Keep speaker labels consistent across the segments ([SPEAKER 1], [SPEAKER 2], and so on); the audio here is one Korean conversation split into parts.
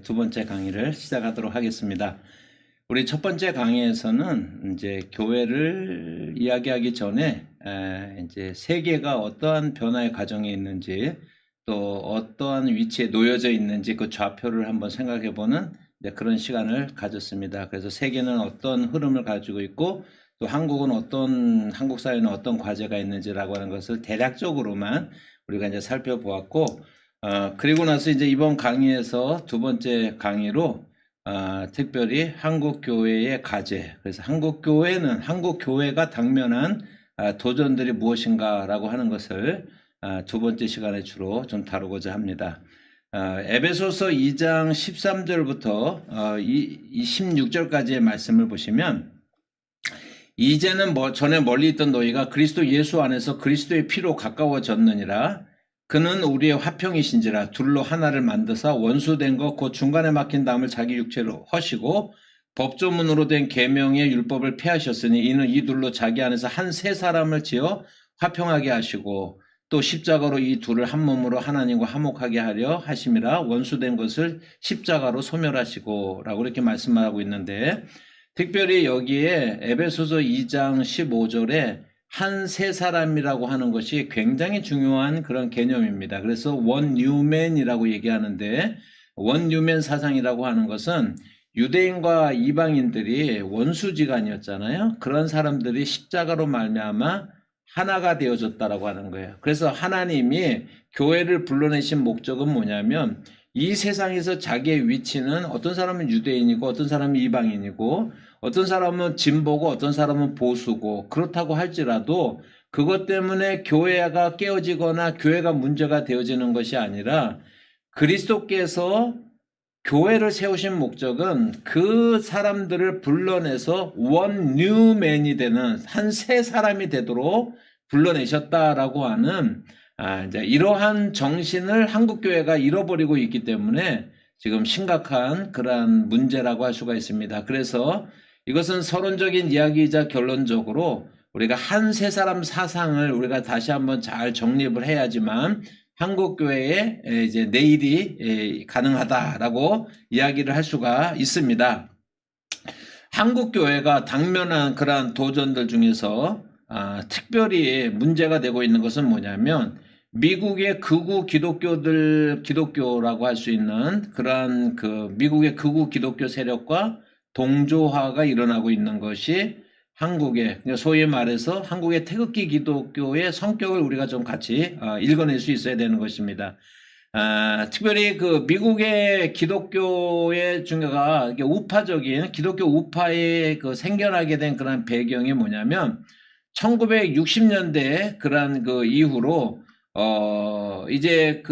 [SPEAKER 1] 두 번째 강의를 시작하도록 하겠습니다. 우리 첫 번째 강의에서는 이제 교회를 이야기하기 전에 이제 세계가 어떠한 변화의 과정에 있는지 또 어떠한 위치에 놓여져 있는지 그 좌표를 한번 생각해보는 그런 시간을 가졌습니다. 그래서 세계는 어떤 흐름을 가지고 있고 또 한국 사회는 어떤 과제가 있는지라고 하는 것을 대략적으로만 우리가 이제 살펴보았고, 그리고 나서 이제 이번 강의에서 두 번째 강의로 특별히 한국교회의 과제, 그래서 한국교회가 당면한 도전들이 무엇인가라고 하는 것을 두 번째 시간에 주로 좀 다루고자 합니다. 에베소서 2장 13절부터 16절까지의 말씀을 보시면, 이제는 전에 멀리 있던 너희가 그리스도 예수 안에서 그리스도의 피로 가까워졌느니라. 그는 우리의 화평이신지라. 둘로 하나를 만드사 원수된 것 곧 중간에 막힌 담을 자기 육체로 허시고 법조문으로 된 계명의 율법을 폐하셨으니 이는 이 둘로 자기 안에서 한 세 사람을 지어 화평하게 하시고 또 십자가로 이 둘을 한 몸으로 하나님과 화목하게 하려 하심이라. 원수된 것을 십자가로 소멸하시고 라고 이렇게 말씀하고 있는데, 특별히 여기에 에베소서 2장 15절에 한 세 사람이라고 하는 것이 굉장히 중요한 그런 개념입니다. 그래서 원 뉴맨이라고 얘기하는데, 원 뉴맨 사상이라고 하는 것은 유대인과 이방인들이 원수지간이었잖아요. 그런 사람들이 십자가로 말미암아 하나가 되어졌다라고 하는 거예요. 그래서 하나님이 교회를 불러내신 목적은 뭐냐면, 이 세상에서 자기의 위치는 어떤 사람은 유대인이고 어떤 사람은 이방인이고 어떤 사람은 진보고 어떤 사람은 보수고 그렇다고 할지라도 그것 때문에 교회가 깨어지거나 교회가 문제가 되어지는 것이 아니라, 그리스도께서 교회를 세우신 목적은 그 사람들을 불러내서 원 뉴맨이 되는 한 세 사람이 되도록 불러내셨다라고 하는 이제 이러한 정신을 한국교회가 잃어버리고 있기 때문에 지금 심각한 그러한 문제라고 할 수가 있습니다. 그래서 이것은 서론적인 이야기이자 결론적으로 우리가 한 세 사람 사상을 우리가 다시 한번 잘 정립을 해야지만 한국교회에 이제 내일이 가능하다라고 이야기를 할 수가 있습니다. 한국교회가 당면한 그러한 도전들 중에서 특별히 문제가 되고 있는 것은 뭐냐면, 미국의 극우 기독교라고 할 수 있는 그러한 미국의 극우 기독교 세력과 동조화가 일어나고 있는 것이 한국의, 소위 말해서 한국의 태극기 기독교의 성격을 우리가 좀 같이 읽어낼 수 있어야 되는 것입니다. 특별히 미국의 기독교의 중요가 우파적인 기독교 우파의 생겨나게 된 그런 배경이 뭐냐면, 1960년대 그런 이후로 이제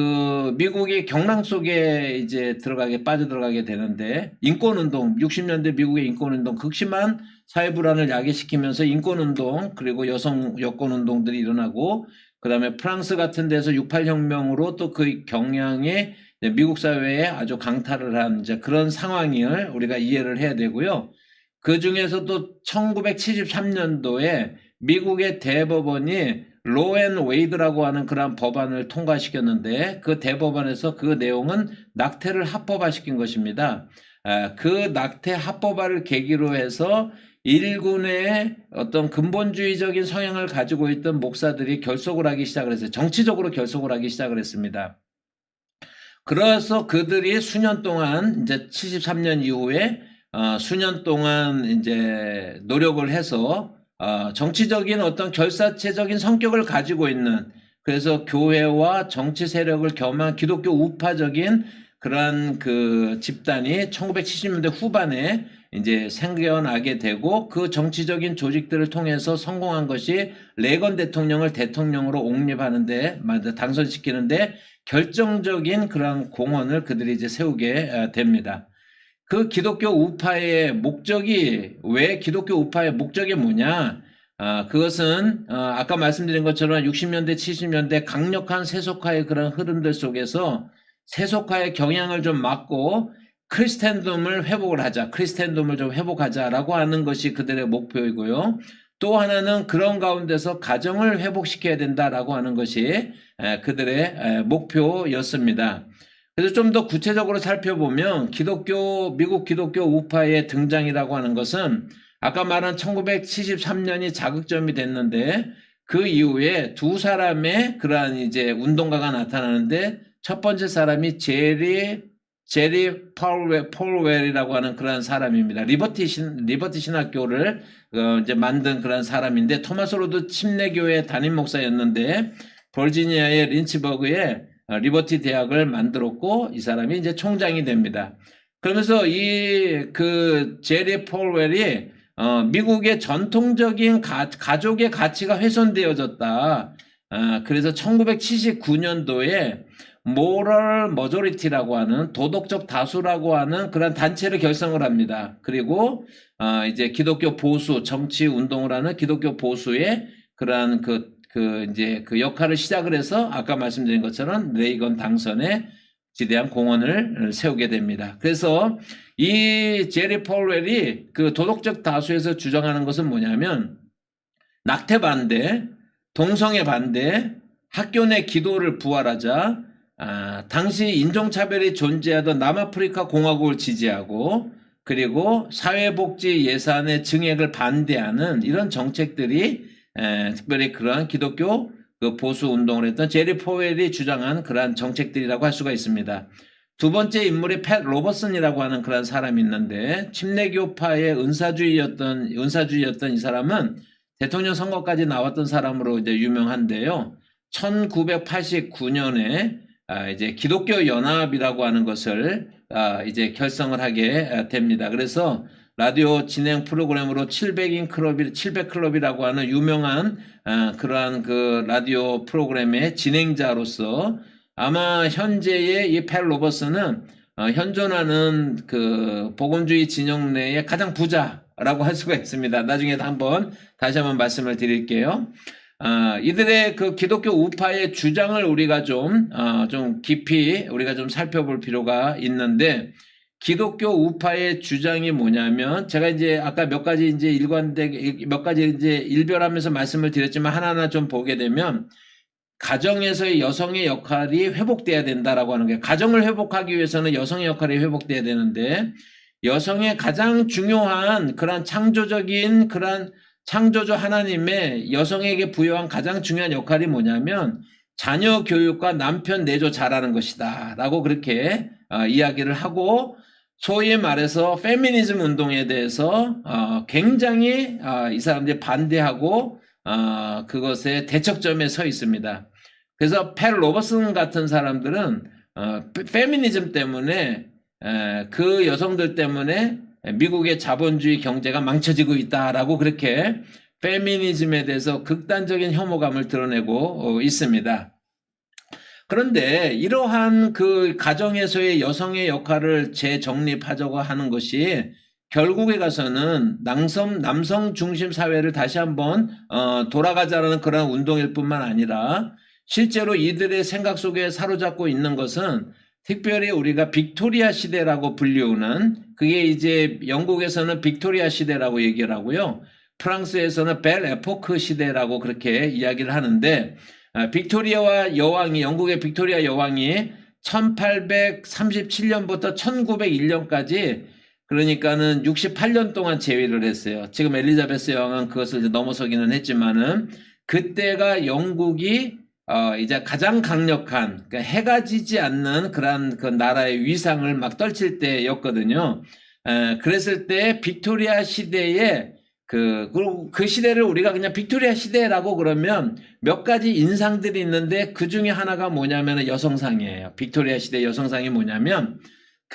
[SPEAKER 1] 미국이 경랑 속에 이제 빠져들어가게 되는데, 인권운동, 60년대 미국의 인권운동, 극심한 사회불안을 야기시키면서 인권운동, 그리고 여권운동들이 일어나고, 그 다음에 프랑스 같은 데서 68혁명으로 또 그 경향이 미국 사회에 아주 강타를 한 이제 그런 상황을 우리가 이해를 해야 되고요. 그 중에서도 1973년도에 미국의 대법원이 로앤 웨이드라고 하는 그런 법안을 통과시켰는데, 그 대법원에서 그 내용은 낙태를 합법화시킨 것입니다. 그 낙태 합법화를 계기로 해서 일군의 어떤 근본주의적인 성향을 가지고 있던 목사들이 결속을 하기 시작을 했어요. 정치적으로 결속을 하기 시작을 했습니다. 그래서 그들이 수년 동안 이제 73년 이후에 수년 동안 이제 노력을 해서 정치적인 어떤 결사체적인 성격을 가지고 있는, 그래서 교회와 정치 세력을 겸한 기독교 우파적인 그러한 집단이 1970년대 후반에 이제 생겨나게 되고, 그 정치적인 조직들을 통해서 성공한 것이 레건 대통령을 대통령으로 옹립하는데, 당선시키는데 결정적인 그런 공헌을 그들이 이제 세우게 됩니다. 그 기독교 우파의 목적이, 왜 기독교 우파의 목적이 뭐냐? 그것은 아까 말씀드린 것처럼 60년대, 70년대 강력한 세속화의 그런 흐름들 속에서 세속화의 경향을 좀 막고 크리스텐dom을 좀 회복하자라고 하는 것이 그들의 목표이고요. 또 하나는 그런 가운데서 가정을 회복시켜야 된다라고 하는 것이 그들의 목표였습니다. 그래서 좀 더 구체적으로 살펴보면 미국 기독교 우파의 등장이라고 하는 것은 아까 말한 1973년이 자극점이 됐는데 그 이후에 두 사람의 그러한 이제 운동가가 나타나는데 첫 번째 사람이 제리 폴웰이라고 하는 그런 사람입니다. 리버티 신학교를 이제 만든 그런 사람인데 토마스 로드 침례교회 담임 목사였는데 버지니아의 린츠버그에 리버티 대학을 만들었고 이 사람이 이제 총장이 됩니다. 그러면서 그 제리 폴웰이 미국의 전통적인 가족의 가치가 훼손되어졌다. 그래서 1979년도에 모럴 머조리티라고 하는 도덕적 다수라고 하는 그런 단체를 결성을 합니다. 그리고 이제 기독교 보수 정치 운동을 하는 기독교 보수의 그러한 이제 그 역할을 시작을 해서 아까 말씀드린 것처럼 레이건 당선에 지대한 공헌을 세우게 됩니다. 그래서 이 제리 폴웰이 그 도덕적 다수에서 주장하는 것은 뭐냐면 낙태 반대, 동성애 반대, 학교 내 기도를 부활하자, 당시 인종차별이 존재하던 남아프리카 공화국을 지지하고 그리고 사회복지 예산의 증액을 반대하는 이런 정책들이 특별히 그러한 기독교 그 보수 운동을 했던 제리 폴웰이 주장한 그러한 정책들이라고 할 수가 있습니다. 두 번째 인물이 팻 로버슨이라고 하는 그런 사람이 있는데 침례교파의 은사주의였던 이 사람은 대통령 선거까지 나왔던 사람으로 이제 유명한데요. 1989년에 이제 기독교 연합이라고 하는 것을 이제 결성을 하게 됩니다. 그래서 라디오 진행 프로그램으로 700클럽이라고 하는 유명한 그러한 그 라디오 프로그램의 진행자로서 아마 현재의 이 팻 로버슨은 현존하는 그 복음주의 진영 내의 가장 부자라고 할 수가 있습니다. 나중에 다시 한번 말씀을 드릴게요. 이들의 그 기독교 우파의 주장을 우리가 좀 깊이 우리가 좀 살펴볼 필요가 있는데 기독교 우파의 주장이 뭐냐면 제가 이제 아까 몇 가지 이제 일별하면서 말씀을 드렸지만 하나하나 좀 보게 되면 가정에서의 여성의 역할이 회복돼야 된다라고 하는 거예요. 가정을 회복하기 위해서는 여성의 역할이 회복돼야 되는데 여성의 가장 중요한 그런 창조주 하나님의 여성에게 부여한 가장 중요한 역할이 뭐냐면 자녀 교육과 남편 내조 잘하는 것이다 라고 그렇게 이야기를 하고 소위 말해서 페미니즘 운동에 대해서 굉장히 이 사람들이 반대하고 그것의 대척점에 서 있습니다. 그래서 팻 로버슨 같은 사람들은 페미니즘 때문에 그 여성들 때문에 미국의 자본주의 경제가 망쳐지고 있다라고 그렇게 페미니즘에 대해서 극단적인 혐오감을 드러내고 있습니다. 그런데 이러한 그 가정에서의 여성의 역할을 재정립하자고 하는 것이 결국에 가서는 남성 중심 사회를 다시 한번 돌아가자는 그런 운동일 뿐만 아니라 실제로 이들의 생각 속에 사로잡고 있는 것은 특별히 우리가 빅토리아 시대라고 불리우는 그게 이제 영국에서는 빅토리아 시대라고 얘기를 하고요. 프랑스에서는 벨 에포크 시대라고 그렇게 이야기를 하는데 영국의 빅토리아 여왕이 1837년부터 1901년까지 그러니까는 68년 동안 재위를 했어요. 지금 엘리자베스 여왕은 그것을 이제 넘어서기는 했지만은 그때가 영국이 이제 가장 강력한 그러니까 해가 지지 않는 그런 그 나라의 위상을 막 떨칠 때였거든요. 그랬을 때 빅토리아 시대에 그 시대를 우리가 그냥 빅토리아 시대라고 그러면 몇 가지 인상들이 있는데 그 중에 하나가 뭐냐면 여성상이에요. 빅토리아 시대 여성상이 뭐냐면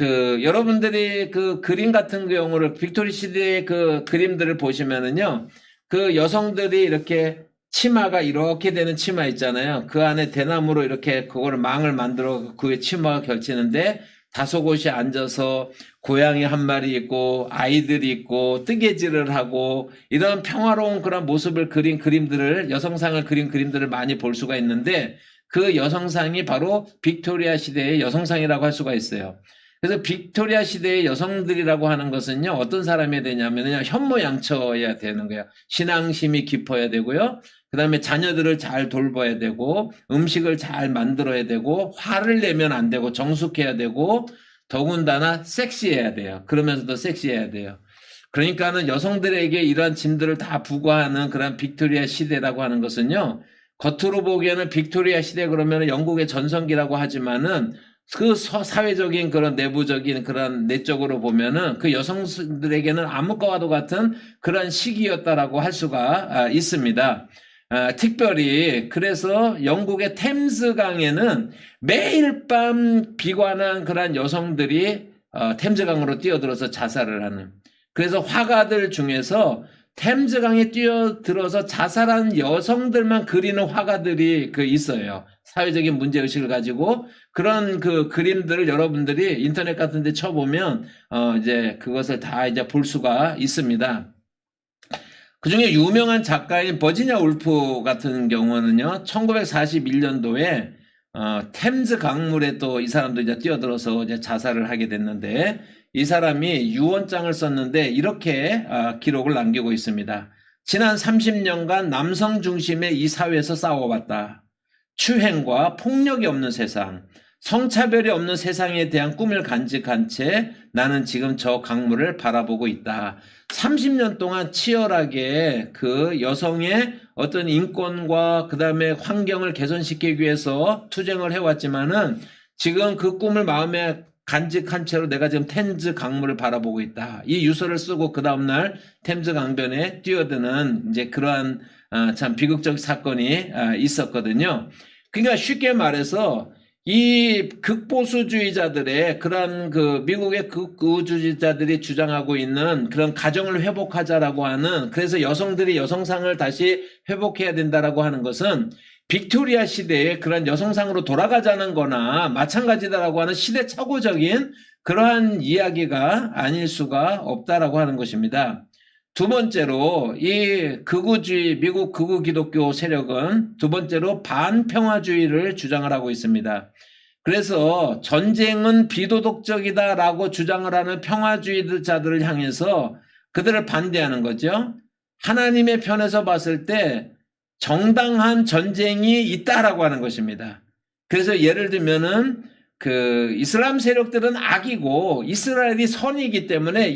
[SPEAKER 1] 여러분들이 그 그림 같은 경우를 빅토리아 시대의 그 그림들을 보시면은요. 그 여성들이 이렇게 치마가 이렇게 되는 치마 있잖아요. 그 안에 대나무로 이렇게 그거를 망을 만들어 그 치마가 걸치는데 다소곳이 앉아서 고양이 한 마리 있고 아이들이 있고 뜨개질을 하고 이런 평화로운 그런 모습을 그린 그림들을 여성상을 그린 그림들을 많이 볼 수가 있는데 그 여성상이 바로 빅토리아 시대의 여성상이라고 할 수가 있어요. 그래서 빅토리아 시대의 여성들이라고 하는 것은요 어떤 사람이 되냐면요 현모양처여야 되는 거예요. 신앙심이 깊어야 되고요. 그 다음에 자녀들을 잘 돌봐야 되고 음식을 잘 만들어야 되고 화를 내면 안 되고 정숙해야 되고 더군다나 섹시해야 돼요. 그러면서도 섹시해야 돼요. 그러니까는 여성들에게 이러한 짐들을 다 부과하는 그런 빅토리아 시대라고 하는 것은요. 겉으로 보기에는 빅토리아 시대 그러면 영국의 전성기라고 하지만은 그 사회적인 그런 내부적인 그런 내적으로 보면은 그 여성들에게는 암흑과도 같은 그런 시기였다라고 할 수가 있습니다. 특별히 그래서 영국의 템스강에는 매일 밤 비관한 그런 여성들이 템스강으로 뛰어들어서 자살을 하는, 그래서 화가들 중에서 템스강에 뛰어들어서 자살한 여성들만 그리는 화가들이 있어요. 사회적인 문제의식을 가지고 그런 그 그림들을 여러분들이 인터넷 같은 데 쳐보면 이제 그것을 다 이제 볼 수가 있습니다. 그 중에 유명한 작가인 버지니아 울프 같은 경우는요, 1941년도에 템즈 강물에 또 이 사람도 이제 뛰어들어서 이제 자살을 하게 됐는데, 이 사람이 유언장을 썼는데 이렇게 기록을 남기고 있습니다. 지난 30년간 남성 중심의 이 사회에서 싸워왔다. 추행과 폭력이 없는 세상, 성차별이 없는 세상에 대한 꿈을 간직한 채 나는 지금 저 강물을 바라보고 있다. 30년 동안 치열하게 그 여성의 어떤 인권과 그 다음에 환경을 개선시키기 위해서 투쟁을 해왔지만은 지금 그 꿈을 마음에 간직한 채로 내가 지금 템즈 강물을 바라보고 있다. 이 유서를 쓰고 그 다음날 템즈 강변에 뛰어드는 이제 그러한 참 비극적 사건이 있었거든요. 그러니까 쉽게 말해서 이 극보수주의자들의 그런 그 미국의 극우주의자들이 주장하고 있는 그런 가정을 회복하자라고 하는, 그래서 여성들이 여성상을 다시 회복해야 된다라고 하는 것은 빅토리아 시대에 그런 여성상으로 돌아가자는 거나 마찬가지다라고 하는 시대착오적인 그러한 이야기가 아닐 수가 없다라고 하는 것입니다. 두 번째로 이 극우주의, 미국 극우 기독교 세력은 두 번째로 반평화주의를 주장을 하고 있습니다. 그래서 전쟁은 비도덕적이다라고 주장을 하는 평화주의자들을 향해서 그들을 반대하는 거죠. 하나님의 편에서 봤을 때 정당한 전쟁이 있다라고 하는 것입니다. 그래서 예를 들면은 그 이슬람 세력들은 악이고 이스라엘이 선이기 때문에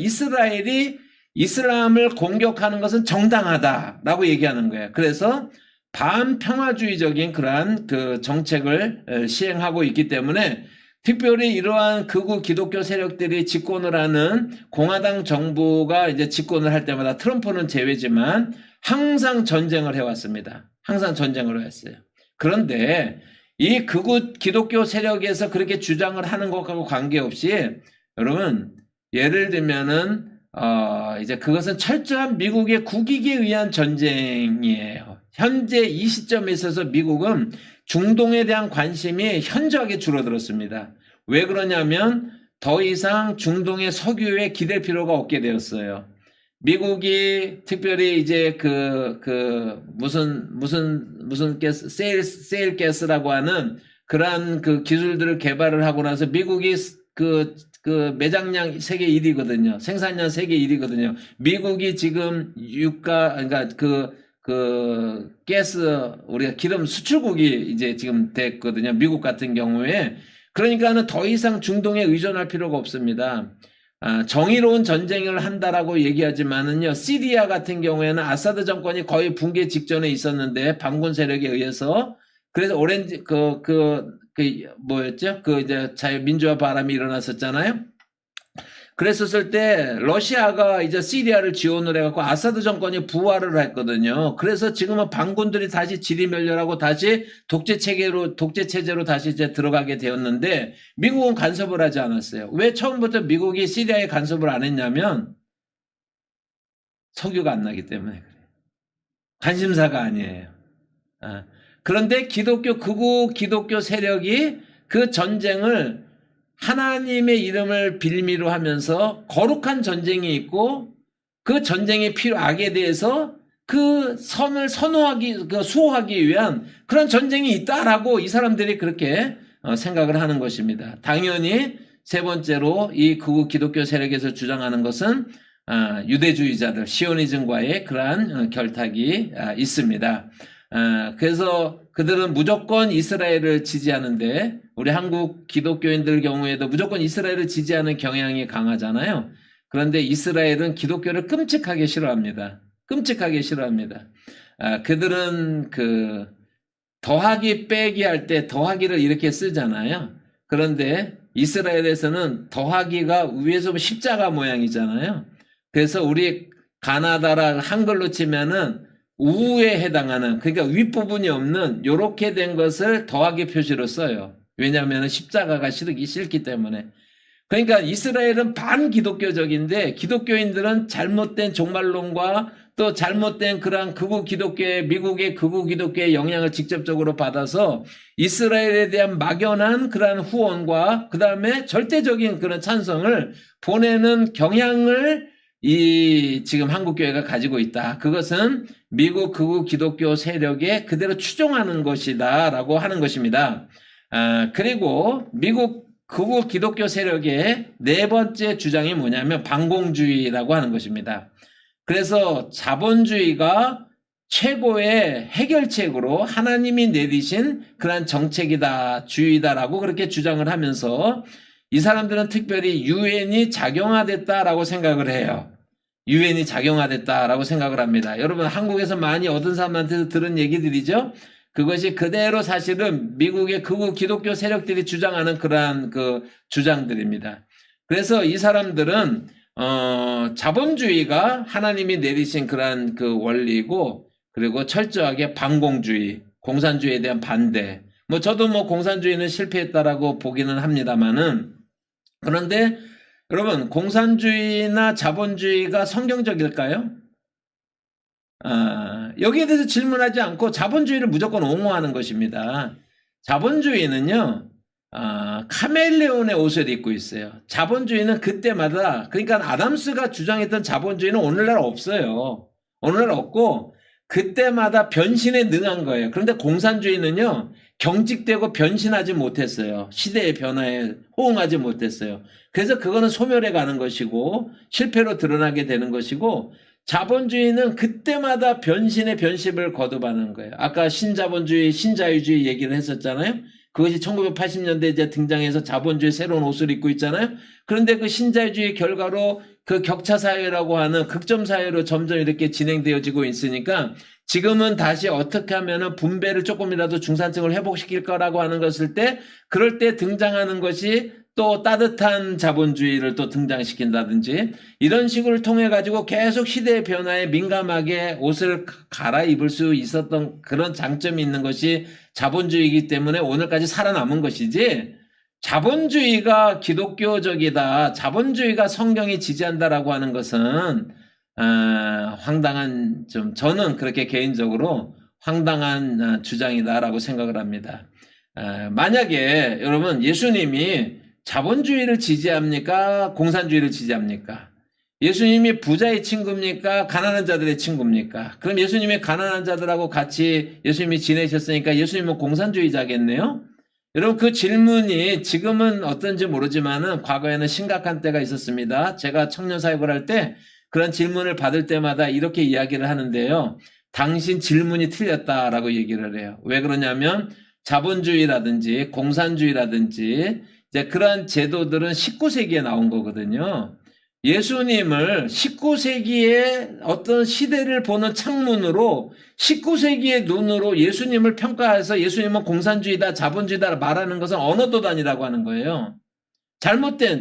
[SPEAKER 1] 이슬람을 공격하는 것은 정당하다라고 얘기하는 거예요. 그래서 반평화주의적인 그러한 그 정책을 시행하고 있기 때문에 특별히 이러한 극우 기독교 세력들이 집권을 하는 공화당 정부가 이제 집권을 할 때마다, 트럼프는 제외지만 항상 전쟁을 해왔습니다. 항상 전쟁을 했어요. 그런데 이 극우 기독교 세력에서 그렇게 주장을 하는 것하고 관계없이 여러분, 예를 들면은 이제 그것은 철저한 미국의 국익에 의한 전쟁이에요. 현재 이 시점에 있어서 미국은 중동에 대한 관심이 현저하게 줄어들었습니다. 왜 그러냐면 더 이상 중동의 석유에 기댈 필요가 없게 되었어요. 미국이 특별히 이제 무슨 가스, 세일 가스라고 하는 그러한 그 기술들을 개발을 하고 나서 미국이 그 매장량 세계 1위거든요. 생산량 세계 1위거든요. 미국이 지금 그러니까 가스, 우리가 기름 수출국이 이제 지금 됐거든요. 미국 같은 경우에. 그러니까는 더 이상 중동에 의존할 필요가 없습니다. 정의로운 전쟁을 한다라고 얘기하지만은요, 시리아 같은 경우에는 아사드 정권이 거의 붕괴 직전에 있었는데, 반군 세력에 의해서, 그래서 뭐였죠? 이제 자유민주화 바람이 일어났었잖아요? 그랬었을 때, 러시아가 이제 시리아를 지원을 해갖고 아사드 정권이 부활을 했거든요. 그래서 지금은 반군들이 다시 지리멸렬하고 다시 독재 체제로 다시 이제 들어가게 되었는데, 미국은 간섭을 하지 않았어요. 왜 처음부터 미국이 시리아에 간섭을 안 했냐면, 석유가 안 나기 때문에 그래요. 관심사가 아니에요. 그런데 극우 기독교 세력이 그 전쟁을 하나님의 이름을 빌미로 하면서 거룩한 전쟁이 있고, 그 전쟁의 악에 대해서 그 선을 수호하기 위한 그런 전쟁이 있다라고 이 사람들이 그렇게 생각을 하는 것입니다. 당연히 세 번째로 이 극우 기독교 세력에서 주장하는 것은 유대주의자들, 시오니즘과의 그러한 결탁이 있습니다. 그래서 그들은 무조건 이스라엘을 지지하는데 우리 한국 기독교인들 경우에도 무조건 이스라엘을 지지하는 경향이 강하잖아요. 그런데 이스라엘은 기독교를 끔찍하게 싫어합니다. 끔찍하게 싫어합니다. 그들은 더하기 빼기 할 때 더하기를 이렇게 쓰잖아요. 그런데 이스라엘에서는 더하기가 위에서 십자가 모양이잖아요. 그래서 우리 가나다라 한글로 치면은 우에 해당하는, 그러니까 윗부분이 없는 요렇게 된 것을 더하기 표시로 써요. 왜냐하면 십자가가 싫기 때문에. 그러니까 이스라엘은 반기독교적인데 기독교인들은 잘못된 종말론과 또 잘못된 그러한 극우 기독교의, 미국의 극우 기독교의 영향을 직접적으로 받아서 이스라엘에 대한 막연한 그러한 후원과 그 다음에 절대적인 그런 찬성을 보내는 경향을 지금 한국교회가 가지고 있다. 그것은 미국 극우 기독교 세력에 그대로 추종하는 것이다 라고 하는 것입니다. 그리고 미국 극우 기독교 세력의 네 번째 주장이 뭐냐면 반공주의라고 하는 것입니다. 그래서 자본주의가 최고의 해결책으로 하나님이 내리신 그러한 정책이다, 주의다라고 그렇게 주장을 하면서 이 사람들은 특별히 유엔이 작용화됐다라고 생각을 해요. 유엔이 작용화됐다라고 생각을 합니다. 여러분 한국에서 많이 어떤 사람한테서 들은 얘기들이죠. 그것이 그대로 사실은 미국의 극우 기독교 세력들이 주장하는 그러한 주장들입니다. 그래서 이 사람들은 자본주의가 하나님이 내리신 그러한 원리고, 그리고 철저하게 반공주의, 공산주의에 대한 반대. 저도 공산주의는 실패했다라고 보기는 합니다만은, 그런데 여러분 공산주의나 자본주의가 성경적일까요? 여기에 대해서 질문하지 않고 자본주의를 무조건 옹호하는 것입니다. 자본주의는요, 카멜레온의 옷을 입고 있어요. 자본주의는 그때마다, 그러니까 아담스가 주장했던 자본주의는 오늘날 없어요. 오늘날 없고 그때마다 변신에 능한 거예요. 그런데 공산주의는요, 경직되고 변신하지 못했어요. 시대의 변화에 호응하지 못했어요. 그래서 그거는 소멸해 가는 것이고 실패로 드러나게 되는 것이고, 자본주의는 그때마다 변신의 변심을 거듭하는 거예요. 아까 신자본주의, 신자유주의 얘기를 했었잖아요. 그것이 1980년대 이제 등장해서 자본주의 새로운 옷을 입고 있잖아요. 그런데 그 신자유주의 결과로 그 격차사회라고 하는 극점사회로 점점 이렇게 진행되어지고 있으니까 지금은 다시 어떻게 하면은 분배를 조금이라도 중산층을 회복시킬 거라고 하는 것일 때, 그럴 때 등장하는 것이 또 따뜻한 자본주의를 또 등장시킨다든지 이런 식으로 통해 가지고 계속 시대의 변화에 민감하게 옷을 갈아입을 수 있었던 그런 장점이 있는 것이 자본주의이기 때문에 오늘까지 살아남은 것이지, 자본주의가 기독교적이다, 자본주의가 성경이 지지한다라고 하는 것은 황당한, 저는 그렇게 개인적으로 황당한 주장이다라고 생각을 합니다. 만약에 여러분 예수님이 자본주의를 지지합니까? 공산주의를 지지합니까? 예수님이 부자의 친구입니까? 가난한 자들의 친구입니까? 그럼 예수님이 가난한 자들하고 같이 예수님이 지내셨으니까 예수님은 공산주의자겠네요? 여러분 그 질문이 지금은 어떤지 모르지만은 과거에는 심각한 때가 있었습니다. 제가 청년 사역을 할 때 그런 질문을 받을 때마다 이렇게 이야기를 하는데요. 당신 질문이 틀렸다라고 얘기를 해요. 왜 그러냐면 자본주의라든지 공산주의라든지 이제 그러한 제도들은 19세기에 나온 거거든요. 예수님을 19세기의 어떤 시대를 보는 창문으로 19세기의 눈으로 예수님을 평가해서 예수님은 공산주의다, 자본주의다 말하는 것은 언어도단이라고 하는 거예요.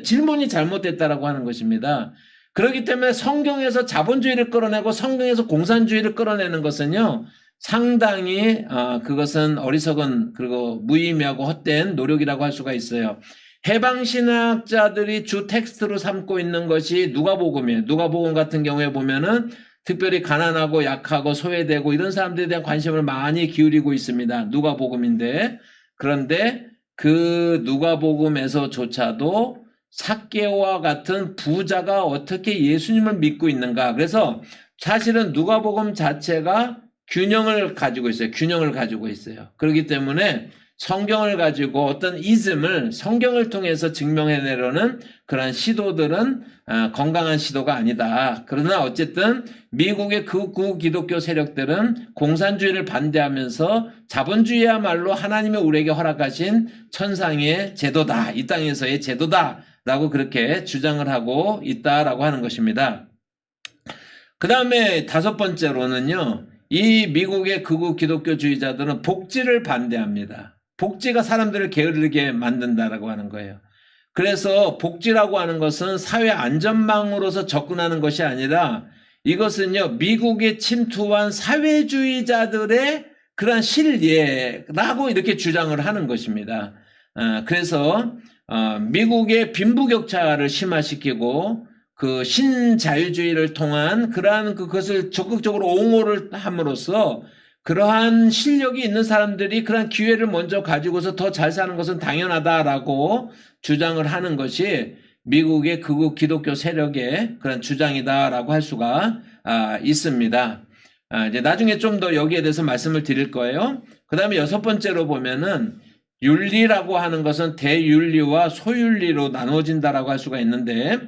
[SPEAKER 1] 질문이 잘못됐다라고 하는 것입니다. 그렇기 때문에 성경에서 자본주의를 끌어내고 성경에서 공산주의를 끌어내는 것은요, 상당히 그것은 어리석은 그리고 무의미하고 헛된 노력이라고 할 수가 있어요. 해방신학자들이 주 텍스트로 삼고 있는 것이 누가복음이에요. 누가복음 같은 경우에 보면은 특별히 가난하고 약하고 소외되고 이런 사람들에 대한 관심을 많이 기울이고 있습니다. 누가복음인데, 그런데 그 누가복음에서조차도 삭개오와 같은 부자가 어떻게 예수님을 믿고 있는가. 그래서 사실은 누가복음 자체가 균형을 가지고 있어요. 균형을 가지고 있어요. 그렇기 때문에 성경을 가지고 어떤 이즘을 성경을 통해서 증명해내려는 그런 시도들은 건강한 시도가 아니다. 그러나 어쨌든 미국의 극우 기독교 세력들은 공산주의를 반대하면서 자본주의야말로 하나님이 우리에게 허락하신 천상의 제도다. 이 땅에서의 제도다. 라고 그렇게 주장을 하고 있다라고 하는 것입니다. 그 다음에 다섯 번째로는요. 이 미국의 극우 기독교주의자들은 복지를 반대합니다. 복지가 사람들을 게으르게 만든다라고 하는 거예요. 그래서 복지라고 하는 것은 사회 안전망으로서 접근하는 것이 아니라 이것은요. 미국에 침투한 사회주의자들의 그런 실예라고 이렇게 주장을 하는 것입니다. 그래서 미국의 빈부격차를 심화시키고 그 신자유주의를 통한 그러한 그것을 적극적으로 옹호를 함으로써 그러한 실력이 있는 사람들이 그러한 기회를 먼저 가지고서 더 잘 사는 것은 당연하다라고 주장을 하는 것이 미국의 극우 기독교 세력의 그런 주장이다라고 할 수가 있습니다. 이제 나중에 좀 더 여기에 대해서 말씀을 드릴 거예요. 그 다음에 여섯 번째로 보면은 윤리라고 하는 것은 대윤리와 소윤리로 나누어진다라고 할 수가 있는데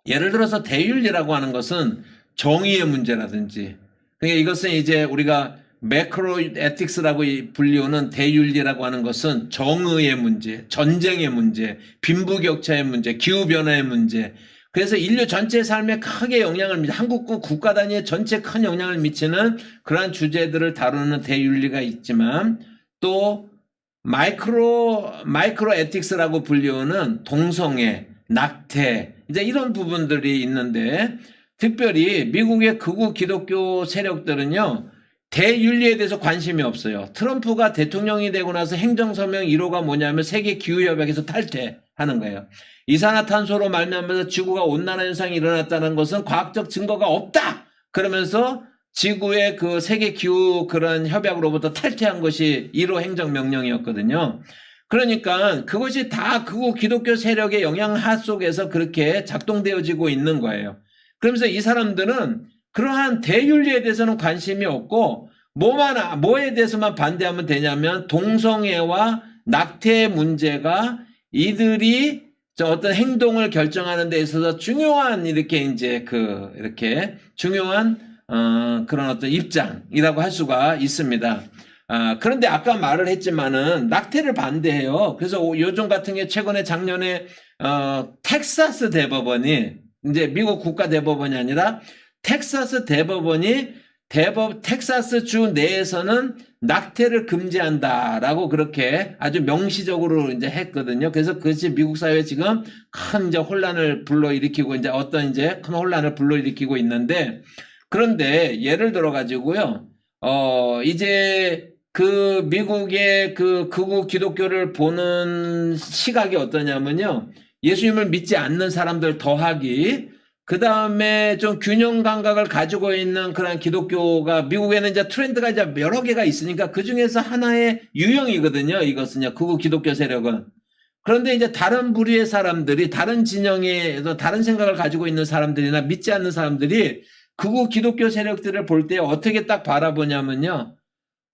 [SPEAKER 1] 예를 들어서 대윤리라고 하는 것은 정의의 문제라든지 그러니까 이것은 이제 우리가 매크로 에틱스라고 불리우는 대윤리라고 하는 것은 정의의 문제, 전쟁의 문제, 빈부격차의 문제, 기후변화의 문제 그래서 인류 전체의 삶에 크게 영향을 미치는 한국 국가 단위의 전체에 큰 영향을 미치는 그러한 주제들을 다루는 대윤리가 있지만 또 마이크로 에틱스라고 불리우는 동성애, 낙태 이제 이런 부분들이 있는데 특별히 미국의 극우 기독교 세력들은요. 대윤리에 대해서 관심이 없어요. 트럼프가 대통령이 되고 나서 행정서명 1호가 뭐냐면 세계 기후협약에서 탈퇴하는 거예요. 이산화탄소로 말미암아서 지구가 온난화 현상이 일어났다는 것은 과학적 증거가 없다. 그러면서 지구의 그 세계 기후 그런 협약으로부터 탈퇴한 것이 1호 행정명령이었거든요. 그러니까 그것이 다 극우 기독교 세력의 영향하 속에서 그렇게 작동되어지고 있는 거예요. 그러면서 이 사람들은 그러한 대윤리에 대해서는 관심이 없고 뭐에 대해서만 반대하면 되냐면 동성애와 낙태의 문제가 이들이 어떤 행동을 결정하는 데 있어서 중요한 이렇게 중요한 그런 어떤 입장이라고 할 수가 있습니다. 그런데 아까 말을 했지만은 낙태를 반대해요. 그래서 요즘 같은 게 최근에 작년에 텍사스 대법원이 이제 미국 국가 대법원이 아니라 텍사스 대법원이 텍사스 주 내에서는 낙태를 금지한다라고 그렇게 아주 명시적으로 이제 했거든요. 그래서 그것이 미국 사회에 지금 큰 이제 혼란을 불러일으키고 큰 혼란을 불러일으키고 있는데 그런데 예를 들어 가지고요. 이제 그 미국의 그 극우 기독교를 보는 시각이 어떠냐면요. 예수님을 믿지 않는 사람들 더하기 그 다음에 좀 균형 감각을 가지고 있는 그런 기독교가 미국에는 이제 트렌드가 이제 여러 개가 있으니까 그 중에서 하나의 유형이거든요. 이것은요. 극우 기독교 세력은. 그런데 이제 다른 부류의 사람들이 다른 진영에서 다른 생각을 가지고 있는 사람들이나 믿지 않는 사람들이 극우 기독교 세력들을 볼 때 어떻게 딱 바라보냐면요.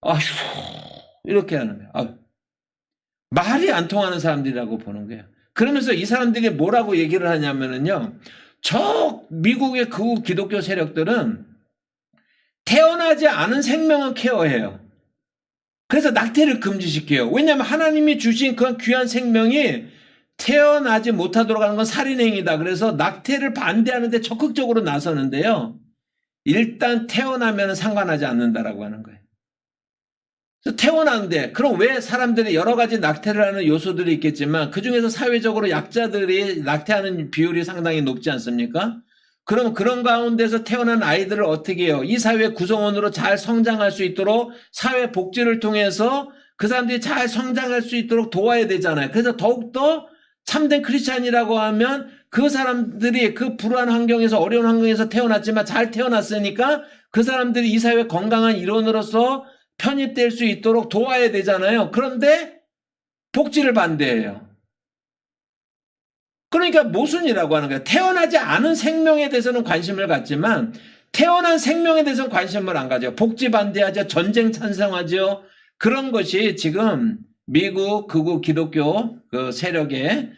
[SPEAKER 1] 아휴 이렇게 하는 거예요. 말이 안 통하는 사람들이라고 보는 거예요. 그러면서 이 사람들이 뭐라고 얘기를 하냐면요. 저 미국의 극우 기독교 세력들은 태어나지 않은 생명은 케어해요. 그래서 낙태를 금지시켜요. 왜냐하면 하나님이 주신 그 귀한 생명이 태어나지 못하도록 하는 건 살인행위다. 그래서 낙태를 반대하는데 적극적으로 나서는데요. 일단 태어나면 상관하지 않는다라고 하는 거예요. 그래서 태어나는데 그럼 왜 사람들이 여러 가지 낙태를 하는 요소들이 있겠지만 그중에서 사회적으로 약자들이 낙태하는 비율이 상당히 높지 않습니까? 그럼 그런 가운데서 태어난 아이들을 어떻게 해요? 이 사회 구성원으로 잘 성장할 수 있도록 사회 복지를 통해서 그 사람들이 잘 성장할 수 있도록 도와야 되잖아요. 그래서 더욱더 참된 크리스찬이라고 하면 그 사람들이 그 불우한 환경에서 어려운 환경에서 태어났지만 잘 태어났으니까 그 사람들이 이 사회 건강한 일원으로서 편입될 수 있도록 도와야 되잖아요. 그런데 복지를 반대해요. 그러니까 모순이라고 하는 거예요. 태어나지 않은 생명에 대해서는 관심을 갖지만 태어난 생명에 대해서는 관심을 안 가져요. 복지 반대하죠. 전쟁 찬성하죠. 그런 것이 지금 미국 극우 기독교 그 세력의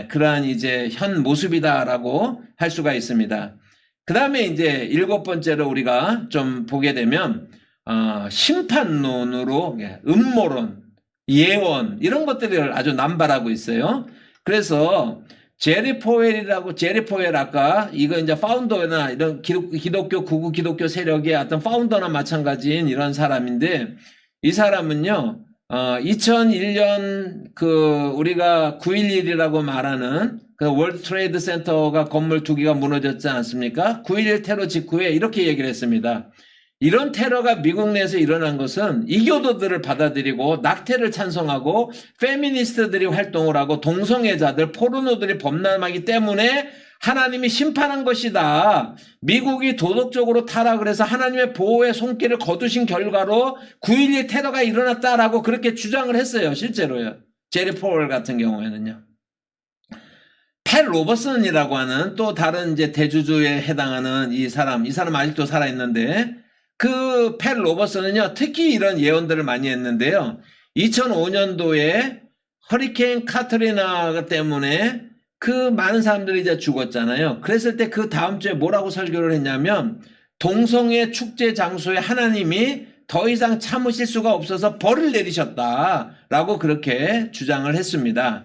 [SPEAKER 1] 그러한 이제 현 모습이다라고 할 수가 있습니다. 그 다음에 이제 7번째로 우리가 좀 보게 되면 심판론으로 음모론, 예언 이런 것들을 아주 남발하고 있어요. 그래서 제리 포웰 아까 이거 이제 파운더나 이런 기독교 극우 기독교 세력의 어떤 파운더나 마찬가지인 이런 사람인데 이 사람은요 2001년 그 우리가 9.11이라고 말하는 그 월드 트레이드 센터가 건물 2개가 무너졌지 않습니까? 9.11 테러 직후에 이렇게 얘기를 했습니다. 이런 테러가 미국 내에서 일어난 것은 이교도들을 받아들이고 낙태를 찬성하고 페미니스트들이 활동을 하고 동성애자들, 포르노들이 범람하기 때문에 하나님이 심판한 것이다. 미국이 도덕적으로 타락을 해서 하나님의 보호의 손길을 거두신 결과로 9.11 테러가 일어났다라고 그렇게 주장을 했어요. 실제로요. 제리 포웰 같은 경우에는요. 팻 로버슨이라고 하는 또 다른 이제 대주주에 해당하는 이 사람 아직도 살아있는데 그 팻 로버슨은요, 특히 이런 예언들을 많이 했는데요. 2005년도에 허리케인 카트리나 때문에 그 많은 사람들이 이제 죽었잖아요. 그랬을 때 그 다음 주에 뭐라고 설교를 했냐면, 동성애 축제 장소에 하나님이 더 이상 참으실 수가 없어서 벌을 내리셨다라고 그렇게 주장을 했습니다.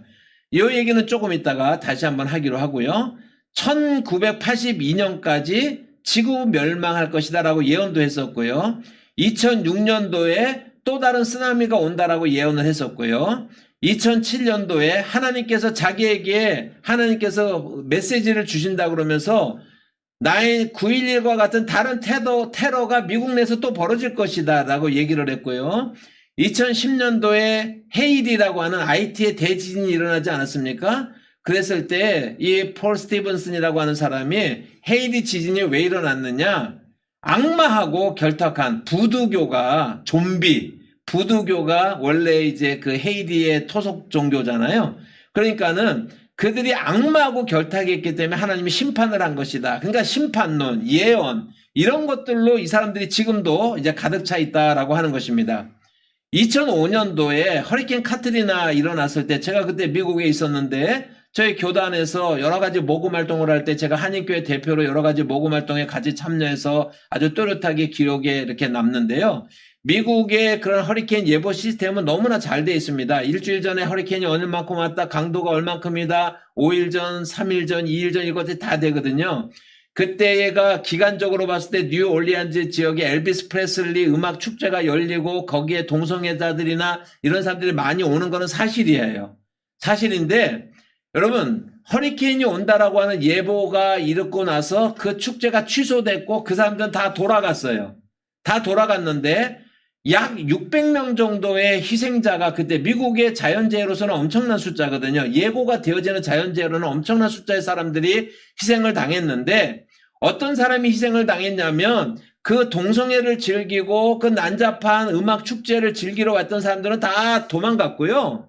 [SPEAKER 1] 이 얘기는 조금 있다가 다시 한번 하기로 하고요. 1982년까지 지구 멸망할 것이다 라고 예언도 했었고요. 2006년도에 또 다른 쓰나미가 온다라고 예언을 했었고요. 2007년도에 하나님께서 자기에게 하나님께서 메시지를 주신다 그러면서 9.11과 같은 다른 테러가 미국 내에서 또 벌어질 것이다 라고 얘기를 했고요. 2010년도에 헤이디라고 하는 IT의 대지진이 일어나지 않았습니까? 그랬을 때 이 폴 스티븐슨이라고 하는 사람이 헤이디 지진이 왜 일어났느냐? 악마하고 결탁한 부두교가 부두교가 원래 이제 그 헤이디의 토속 종교잖아요. 그러니까는 그들이 악마하고 결탁했기 때문에 하나님이 심판을 한 것이다. 그러니까 심판론, 예언 이런 것들로 이 사람들이 지금도 이제 가득 차 있다라고 하는 것입니다. 2005년도에 허리케인 카트리나 일어났을 때 제가 그때 미국에 있었는데 저희 교단에서 여러 가지 모금 활동을 할 때 제가 한인교회 대표로 여러 가지 모금 활동에 같이 참여해서 아주 또렷하게 기록에 이렇게 남는데요. 미국의 그런 허리케인 예보 시스템은 너무나 잘 되어 있습니다. 일주일 전에 허리케인이 얼만큼 왔다, 강도가 얼만큼이다, 5일 전, 3일 전, 2일 전 이것들이 다 되거든요. 그때가 기간적으로 봤을 때 뉴올리안즈 지역에 엘비스 프레슬리 음악 축제가 열리고 거기에 동성애자들이나 이런 사람들이 많이 오는 거는 사실이에요. 사실인데 여러분 허리케인이 온다라고 하는 예보가 이르고 나서 그 축제가 취소됐고 그 사람들은 다 돌아갔어요. 다 돌아갔는데 약 600명 정도의 희생자가 그때 미국의 자연재해로서는 엄청난 숫자거든요. 예고가 되어지는 자연재해로는 엄청난 숫자의 사람들이 희생을 당했는데 어떤 사람이 희생을 당했냐면 그 동성애를 즐기고 그 난잡한 음악 축제를 즐기러 왔던 사람들은 다 도망갔고요.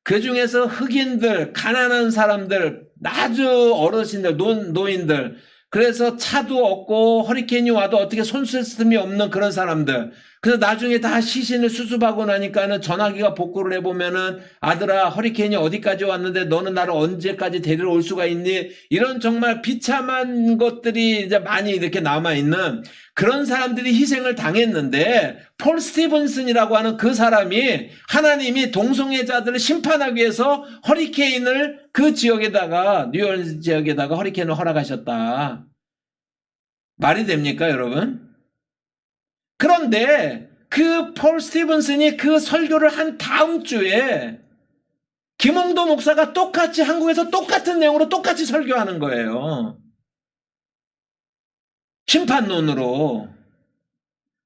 [SPEAKER 1] 그 중에서 흑인들, 가난한 사람들, 아주 어르신들, 노인들, 그래서 차도 없고 허리케인이 와도 어떻게 손쓸 틈이 없는 그런 사람들. 그래서 나중에 다 시신을 수습하고 나니까는 전화기가 복구를 해보면은 아들아 허리케인이 어디까지 왔는데 너는 나를 언제까지 데리러 올 수가 있니? 이런 정말 비참한 것들이 이제 많이 이렇게 남아있는 그런 사람들이 희생을 당했는데 폴 스티븐슨이라고 하는 그 사람이 하나님이 동성애자들을 심판하기 위해서 허리케인을 그 지역에다가 뉴올리언스 지역에다가 허리케인을 허락하셨다. 말이 됩니까 여러분? 그런데 그 폴 스티븐슨이 그 설교를 한 다음 주에 김홍도 목사가 똑같이 한국에서 똑같은 내용으로 똑같이 설교하는 거예요. 심판론으로.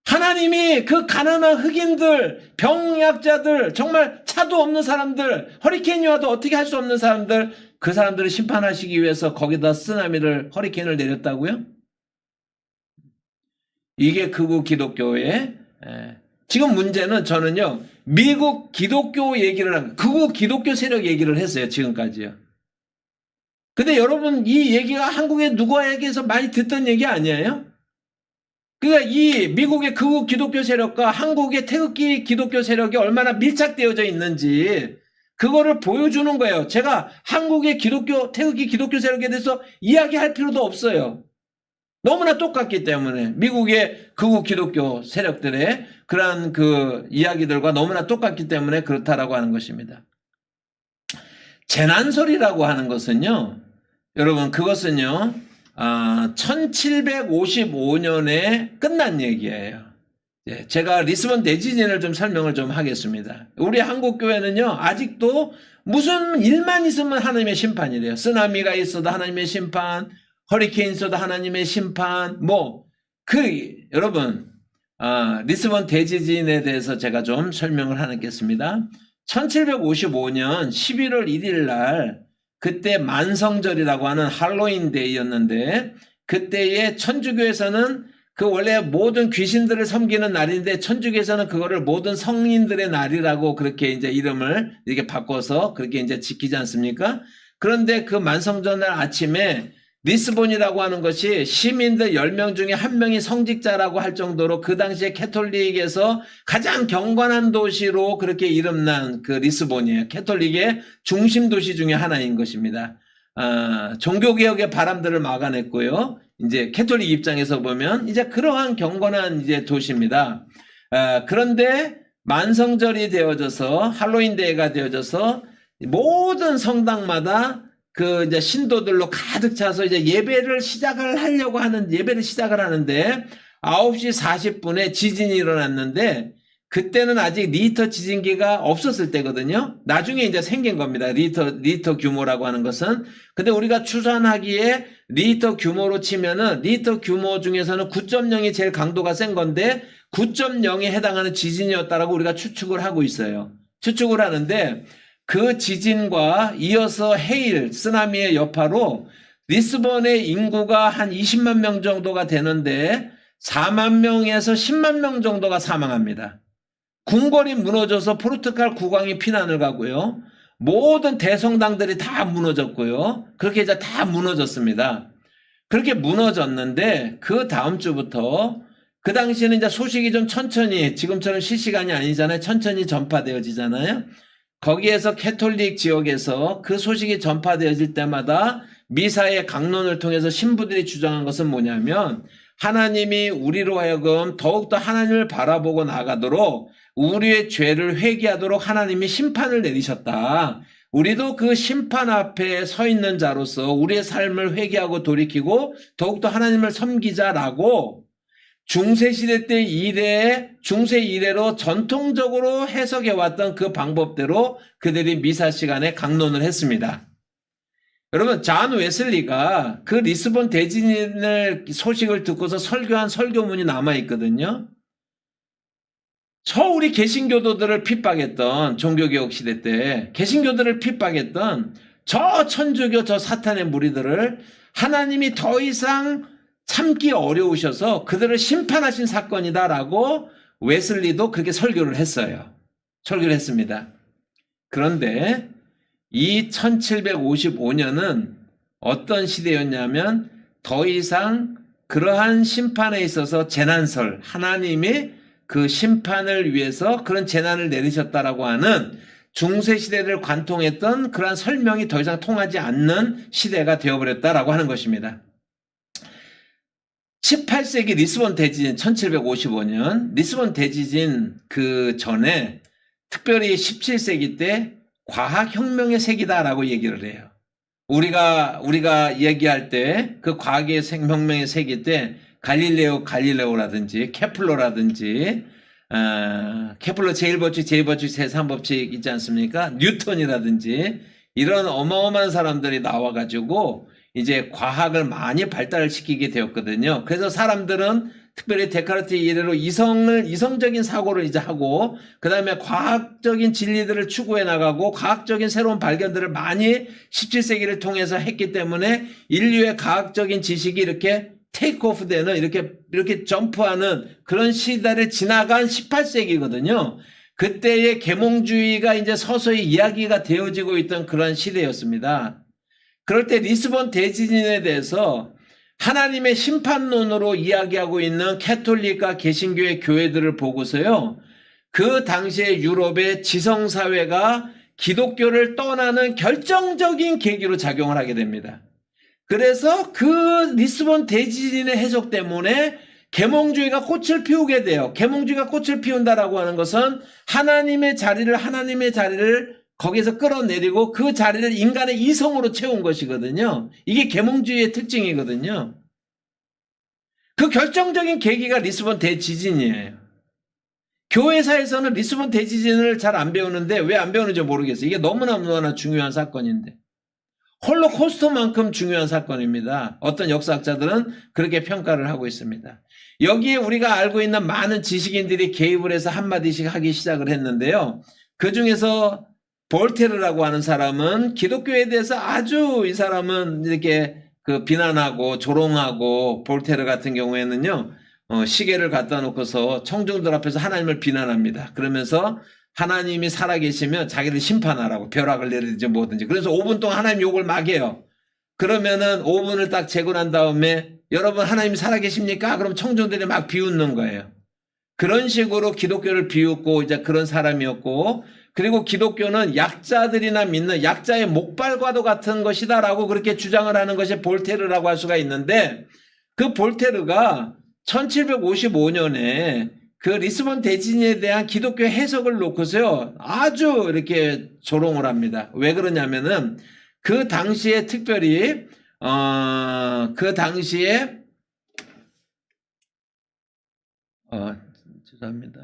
[SPEAKER 1] 하나님이 그 가난한 흑인들, 병약자들, 정말 차도 없는 사람들, 허리케인이 와도 어떻게 할 수 없는 사람들, 그 사람들을 심판하시기 위해서 거기다 쓰나미를, 허리케인을 내렸다고요? 이게 극우 기독교의 지금 문제는 저는요 미국 기독교 얘기를 한 극우 기독교 세력 얘기를 했어요 지금까지요. 근데 여러분 이 얘기가 한국의 누구에게서 많이 듣던 얘기 아니에요? 그러니까 이 미국의 극우 기독교 세력과 한국의 태극기 기독교 세력이 얼마나 밀착되어져 있는지 그거를 보여주는 거예요. 제가 한국의 태극기 기독교 세력에 대해서 이야기할 필요도 없어요. 너무나 똑같기 때문에 미국의 극우 기독교 세력들의 그러한 그 이야기들과 너무나 똑같기 때문에 그렇다라고 하는 것입니다. 재난설이라고 하는 것은요, 여러분 그것은요 1755년에 끝난 얘기예요. 제가 리스본 대지진을 좀 설명을 좀 하겠습니다. 우리 한국교회는요 아직도 무슨 일만 있으면 하나님의 심판이래요. 쓰나미가 있어도 하나님의 심판, 허리케인 있어도 하나님의 심판, 여러분 리스본 대지진에 대해서 제가 좀 설명을 하겠습니다. 1755년 11월 1일 날 그때 만성절이라고 하는 할로윈 데이였는데, 그때에 천주교에서는 그 원래 모든 귀신들을 섬기는 날인데 천주교에서는 그거를 모든 성인들의 날이라고 그렇게 이제 이름을 이렇게 바꿔서 그렇게 이제 지키지 않습니까? 그런데 그 만성절 날 아침에 리스본이라고 하는 것이 시민들 10명 중에 1명이 성직자라고 할 정도로 그 당시에 캐톨릭에서 가장 경건한 도시로 그렇게 이름난 그 리스본이에요. 캐톨릭의 중심 도시 중에 하나인 것입니다. 종교개혁의 바람들을 막아냈고요. 이제 캐톨릭 입장에서 보면 이제 그러한 경건한 이제 도시입니다. 그런데 만성절이 되어져서 할로윈 데이가 되어져서 모든 성당마다 그 이제 신도들로 가득 차서 이제 예배를 시작을 하는데 9시 40분에 지진이 일어났는데, 그때는 아직 리히터 지진기가 없었을 때거든요. 나중에 이제 생긴 겁니다. 리히터 규모라고 하는 것은. 근데 우리가 추산하기에 리히터 규모로 치면은 리히터 규모 중에서는 9.0이 제일 강도가 센 건데 9.0에 해당하는 지진이었다라고 우리가 추측을 하고 있어요. 추측을 하는데, 그 지진과 이어서 헤일, 쓰나미의 여파로 리스본의 인구가 한 20만 명 정도가 되는데 4만 명에서 10만 명 정도가 사망합니다. 궁궐이 무너져서 포르투갈 국왕이 피난을 가고요. 모든 대성당들이 다 무너졌고요. 그렇게 이제 다 무너졌습니다. 그렇게 무너졌는데 그 다음 주부터, 그 당시에는 이제 소식이 좀 천천히, 지금처럼 실시간이 아니잖아요. 천천히 전파되어지잖아요. 거기에서 캐톨릭 지역에서 그 소식이 전파되어질 때마다 미사의 강론을 통해서 신부들이 주장한 것은 뭐냐면, 하나님이 우리로 하여금 더욱더 하나님을 바라보고 나가도록 우리의 죄를 회개하도록 하나님이 심판을 내리셨다. 우리도 그 심판 앞에 서 있는 자로서 우리의 삶을 회개하고 돌이키고 더욱더 하나님을 섬기자라고 중세시대 때 중세 이래로 전통적으로 해석해왔던 그 방법대로 그들이 미사 시간에 강론을 했습니다. 여러분, 존 웨슬리가 그 리스본 대지진을 소식을 듣고서 설교한 설교문이 남아있거든요. 우리 개신교도들을 핍박했던, 종교개혁 시대 때 개신교들을 핍박했던 저 천주교, 저 사탄의 무리들을 하나님이 더 이상 참기 어려우셔서 그들을 심판하신 사건이다라고 웨슬리도 그렇게 설교를 했어요. 설교를 했습니다. 그런데 이 1755년은 어떤 시대였냐면, 더 이상 그러한 심판에 있어서 재난설, 하나님이 그 심판을 위해서 그런 재난을 내리셨다라고 하는 중세시대를 관통했던 그러한 설명이 더 이상 통하지 않는 시대가 되어버렸다라고 하는 것입니다. 18세기 리스본 대지진, 1755년 리스본 대지진 그 전에, 특별히 17세기 때 과학혁명의 세기다라고 얘기를 해요. 우리가 얘기할 때 그 과학의 혁명의 세기 때 갈릴레오라든지 케플러라든지 케플러 제1법칙, 제2법칙, 제3법칙 있지 않습니까? 뉴턴이라든지 이런 어마어마한 사람들이 나와가지고 이제 과학을 많이 발달을 시키게 되었거든요. 그래서 사람들은 특별히 데카르트 이래로 이성적인 사고를 이제 하고, 그 다음에 과학적인 진리들을 추구해 나가고, 과학적인 새로운 발견들을 많이 17세기를 통해서 했기 때문에 인류의 과학적인 지식이 이렇게 테이크오프 되는, 이렇게 점프하는 그런 시대를 지나간 18세기거든요. 그때의 계몽주의가 이제 서서히 이야기가 되어지고 있던 그런 시대였습니다. 그럴 때 리스본 대지진에 대해서 하나님의 심판론으로 이야기하고 있는 캐톨릭과 개신교의 교회들을 보고서요. 그 당시에 유럽의 지성사회가 기독교를 떠나는 결정적인 계기로 작용을 하게 됩니다. 그래서 그 리스본 대지진의 해석 때문에 계몽주의가 꽃을 피우게 돼요. 계몽주의가 꽃을 피운다라고 하는 것은 하나님의 자리를 거기서 끌어내리고 그 자리를 인간의 이성으로 채운 것이거든요. 이게 계몽주의의 특징이거든요. 그 결정적인 계기가 리스본 대지진이에요. 교회사에서는 리스본 대지진을 잘 안 배우는데 왜 안 배우는지 모르겠어요. 이게 너무나 중요한 사건인데. 홀로코스트만큼 중요한 사건입니다. 어떤 역사학자들은 그렇게 평가를 하고 있습니다. 여기에 우리가 알고 있는 많은 지식인들이 개입을 해서 한마디씩 하기 시작을 했는데요. 그 중에서 볼테르라고 하는 사람은 기독교에 대해서 아주 이 사람은 이렇게 비난하고 조롱하고, 볼테르 같은 경우에는요, 시계를 갖다 놓고서 청중들 앞에서 하나님을 비난합니다. 그러면서 하나님이 살아계시면 자기를 심판하라고 벼락을 내리든지 뭐든지. 그래서 5분 동안 하나님 욕을 막 해요. 그러면은 5분을 딱 재고 난 다음에 여러분 하나님이 살아계십니까? 그럼 청중들이 막 비웃는 거예요. 그런 식으로 기독교를 비웃고 이제 그런 사람이었고, 그리고 기독교는 약자들이나 믿는 약자의 목발과도 같은 것이다라고 그렇게 주장을 하는 것이 볼테르라고 할 수가 있는데, 그 볼테르가 1755년에 그 리스본 대지진에 대한 기독교 해석을 놓고서요, 아주 이렇게 조롱을 합니다. 왜 그러냐면은, 그 당시에 특별히, 그 당시에, 죄송합니다.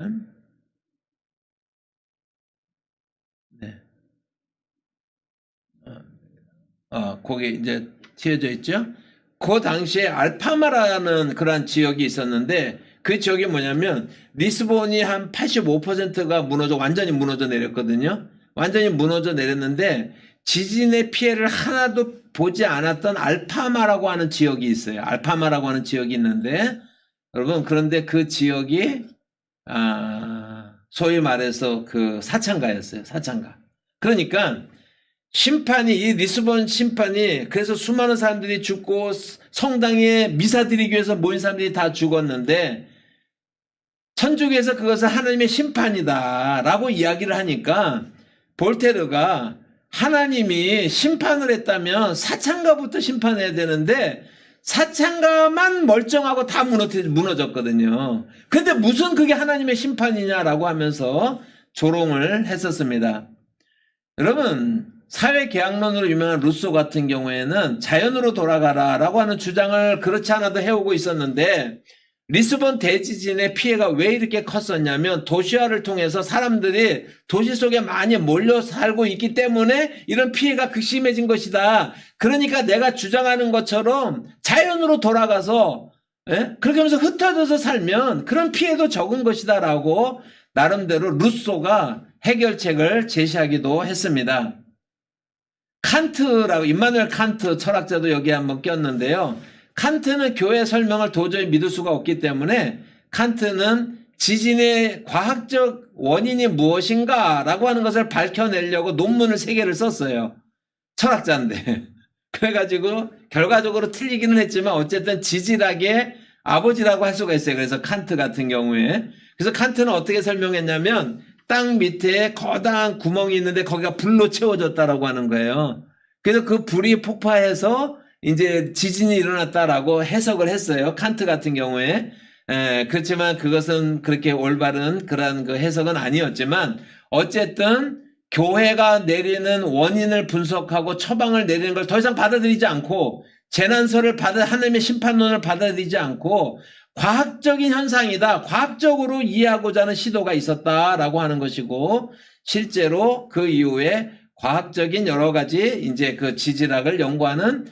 [SPEAKER 1] 네. 거기 이제 튀어져 있죠? 그 당시에 알파마라는 그런 지역이 있었는데, 그 지역이 뭐냐면 리스본이 한 85%가 완전히 무너져 내렸거든요. 완전히 무너져 내렸는데 지진의 피해를 하나도 보지 않았던 알파마라고 하는 지역이 있어요. 알파마라고 하는 지역이 있는데, 여러분, 그런데 그 지역이 소위 말해서 그 사창가였어요. 사창가. 그러니까 이 리스본 심판이, 그래서 수많은 사람들이 죽고 성당에 미사 드리기 위해서 모인 사람들이 다 죽었는데, 천주교에서 그것은 하나님의 심판이다 라고 이야기를 하니까, 볼테르가 하나님이 심판을 했다면 사창가부터 심판해야 되는데 사창가만 멀쩡하고 다 무너졌거든요. 근데 무슨 그게 하나님의 심판이냐라고 하면서 조롱을 했었습니다. 여러분, 사회계약론으로 유명한 루소 같은 경우에는 자연으로 돌아가라 라고 하는 주장을 그렇지 않아도 해오고 있었는데, 리스본 대지진의 피해가 왜 이렇게 컸었냐면 도시화를 통해서 사람들이 도시 속에 많이 몰려 살고 있기 때문에 이런 피해가 극심해진 것이다. 그러니까 내가 주장하는 것처럼 자연으로 돌아가서 그렇게 하면서 흩어져서 살면 그런 피해도 적은 것이다 라고 나름대로 루소가 해결책을 제시하기도 했습니다. 칸트라고, 임마누엘 칸트 철학자도 여기에 한번 꼈는데요. 칸트는 교회 설명을 도저히 믿을 수가 없기 때문에 칸트는 지진의 과학적 원인이 무엇인가 라고 하는 것을 밝혀내려고 논문을 3개를 썼어요. 철학자인데. 그래가지고 결과적으로 틀리기는 했지만 어쨌든 지질학의 아버지라고 할 수가 있어요. 그래서 칸트 같은 경우에. 그래서 칸트는 어떻게 설명했냐면 땅 밑에 거대한 구멍이 있는데 거기가 불로 채워졌다라고 하는 거예요. 그래서 그 불이 폭파해서 이제 지진이 일어났다라고 해석을 했어요. 칸트 같은 경우에. 그렇지만 그것은 그렇게 올바른 그러한 그 해석은 아니었지만, 어쨌든 교회가 내리는 원인을 분석하고 처방을 내리는 걸 더 이상 받아들이지 않고, 재난서를 하나님의 심판론을 받아들이지 않고 과학적인 현상이다, 과학적으로 이해하고자 하는 시도가 있었다라고 하는 것이고, 실제로 그 이후에 과학적인 여러 가지 이제 그 지진학을 연구하는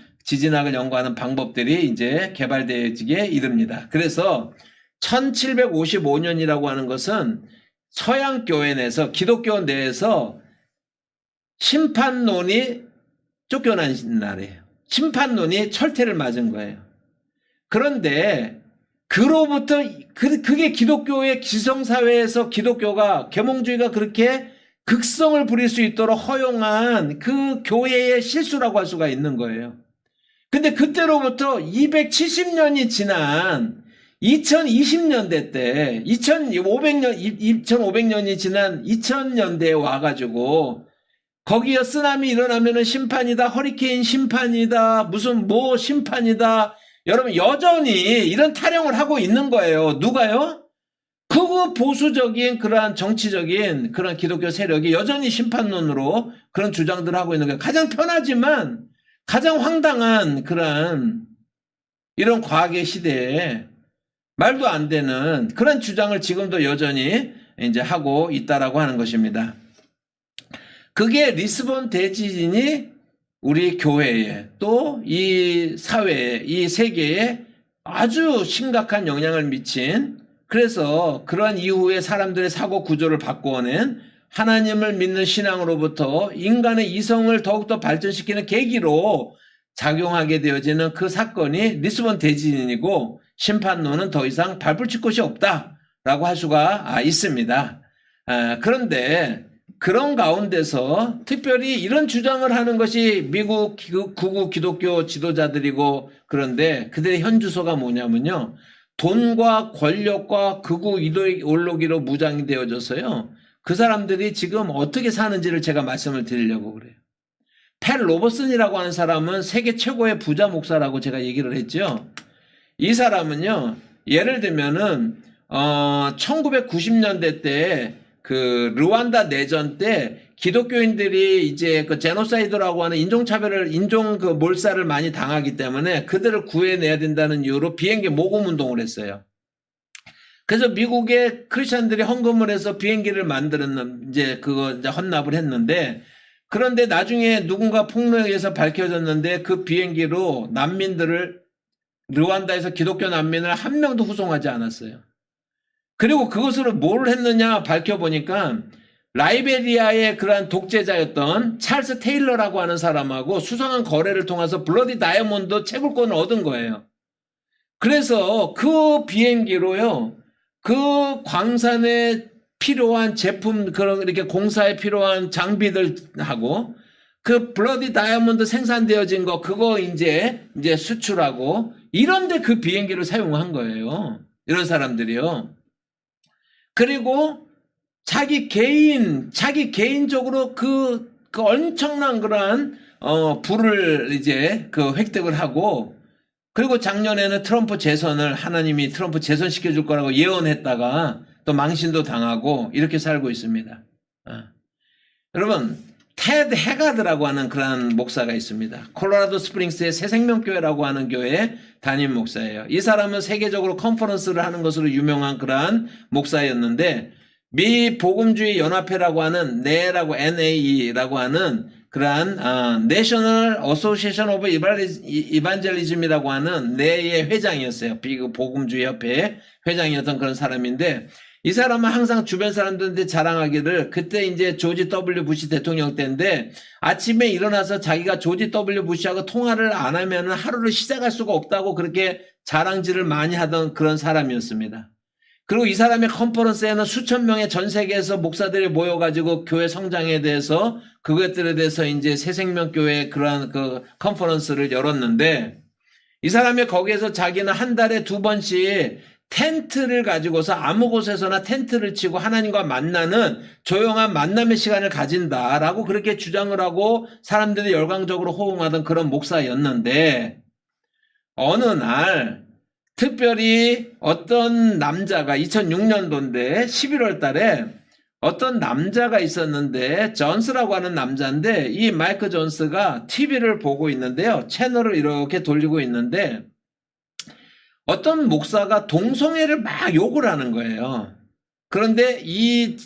[SPEAKER 1] 방법들이 이제 개발되어지게 이릅니다. 그래서 1755년이라고 하는 것은 서양 교회 내에서, 기독교 내에서 심판론이 쫓겨난 날이에요. 심판론이 철퇴를 맞은 거예요. 그런데 그로부터 그게 기독교의 기성사회에서 기독교가, 계몽주의가 그렇게 극성을 부릴 수 있도록 허용한 그 교회의 실수라고 할 수가 있는 거예요. 근데 그때로부터 270년이 지난 2020년대 때 2500년이 지난 2000년대에 와가지고 거기에 쓰나미 일어나면은 심판이다, 허리케인 심판이다, 무슨 뭐 심판이다. 여러분 여전히 이런 타령을 하고 있는 거예요. 누가요? 극우 보수적인 그러한 정치적인 그런 기독교 세력이 여전히 심판론으로 그런 주장들을 하고 있는 거예요. 가장 편하지만 가장 황당한 그런 이런 과학의 시대에 말도 안 되는 그런 주장을 지금도 여전히 이제 하고 있다라고 하는 것입니다. 그게 리스본 대지진이 우리 교회에 또 이 사회에 이 세계에 아주 심각한 영향을 미친, 그래서 그러한 이후에 사람들의 사고 구조를 바꾸어낸 하나님을 믿는 신앙으로부터 인간의 이성을 더욱더 발전시키는 계기로 작용하게 되어지는 그 사건이 리스본 대지진이고, 심판론은 더 이상 발붙일 곳이 없다라고 할 수가 있습니다. 그런데 그런 가운데서 특별히 이런 주장을 하는 것이 미국 극우 기독교 지도자들이고, 그런데 그들의 현주소가 뭐냐면요, 돈과 권력과 극우 이데올로기로 무장이 되어져서요, 그 사람들이 지금 어떻게 사는지를 제가 말씀을 드리려고 그래요. 팻 로버슨이라고 하는 사람은 세계 최고의 부자 목사라고 제가 얘기를 했죠. 이 사람은요, 예를 들면은 1990년대 때 그 르완다 내전 때 기독교인들이 이제 그 제노사이드라고 하는 인종 그 몰살을 많이 당하기 때문에 그들을 구해내야 된다는 이유로 비행기 모금 운동을 했어요. 그래서 미국의 크리스천들이 헌금을 해서 비행기를 이제 헌납을 했는데, 그런데 나중에 누군가 폭로에 의해서 밝혀졌는데 그 비행기로 르완다에서 기독교 난민을 한 명도 후송하지 않았어요. 그리고 그것으로 뭘 했느냐 밝혀보니까 라이베리아의 그러한 독재자였던 찰스 테일러라고 하는 사람하고 수상한 거래를 통해서 블러디 다이아몬드 채굴권을 얻은 거예요. 그래서 그 비행기로요, 그 광산에 필요한 제품, 이렇게 공사에 필요한 장비들하고 그 블러디 다이아몬드 생산되어진 거, 그거 이제 수출하고 이런데 그 비행기를 사용한 거예요. 이런 사람들이요. 그리고 자기 개인적으로 그 엄청난 그러한 부를 이제 그 획득을 하고, 그리고 작년에는 하나님이 트럼프 재선시켜 줄 거라고 예언했다가 또 망신도 당하고 이렇게 살고 있습니다. 여러분, 테드 해가드라고 하는 그러한 목사가 있습니다. 콜로라도 스프링스의 새생명교회라고 하는 교회의 담임 목사예요. 이 사람은 세계적으로 컨퍼런스를 하는 것으로 유명한 그러한 목사였는데, 미 복음주의 연합회라고 하는 NAE라고 하는 그러한 National Association of Evangelism이라고 하는 내의 회장이었어요. 복음주의 협회의 회장이었던 그런 사람인데, 이 사람은 항상 주변 사람들한테 자랑하기를, 그때 이제 조지 W 부시 대통령 때인데 아침에 일어나서 자기가 조지 W 부시하고 통화를 안 하면은 하루를 시작할 수가 없다고 그렇게 자랑질을 많이 하던 그런 사람이었습니다. 그리고 이 사람의 컨퍼런스에는 수천 명의 전 세계에서 목사들이 모여가지고 교회 성장에 대해서, 그것들에 대해서 이제 새생명교회 그러한 그 컨퍼런스를 열었는데, 이 사람이 거기에서 자기는 한 달에 2번씩 텐트를 가지고서 아무 곳에서나 텐트를 치고 하나님과 만나는 조용한 만남의 시간을 가진다라고 그렇게 주장을 하고 사람들이 열광적으로 호응하던 그런 목사였는데, 어느 날 특별히 어떤 남자가 2006년도인데 11월 달에 어떤 남자가 있었는데, 존스라고 하는 남자인데, 이 마이크 존스가 TV를 보고 있는데요, 채널을 이렇게 돌리고 있는데 어떤 목사가 동성애를 막 욕을 하는 거예요. 그런데 이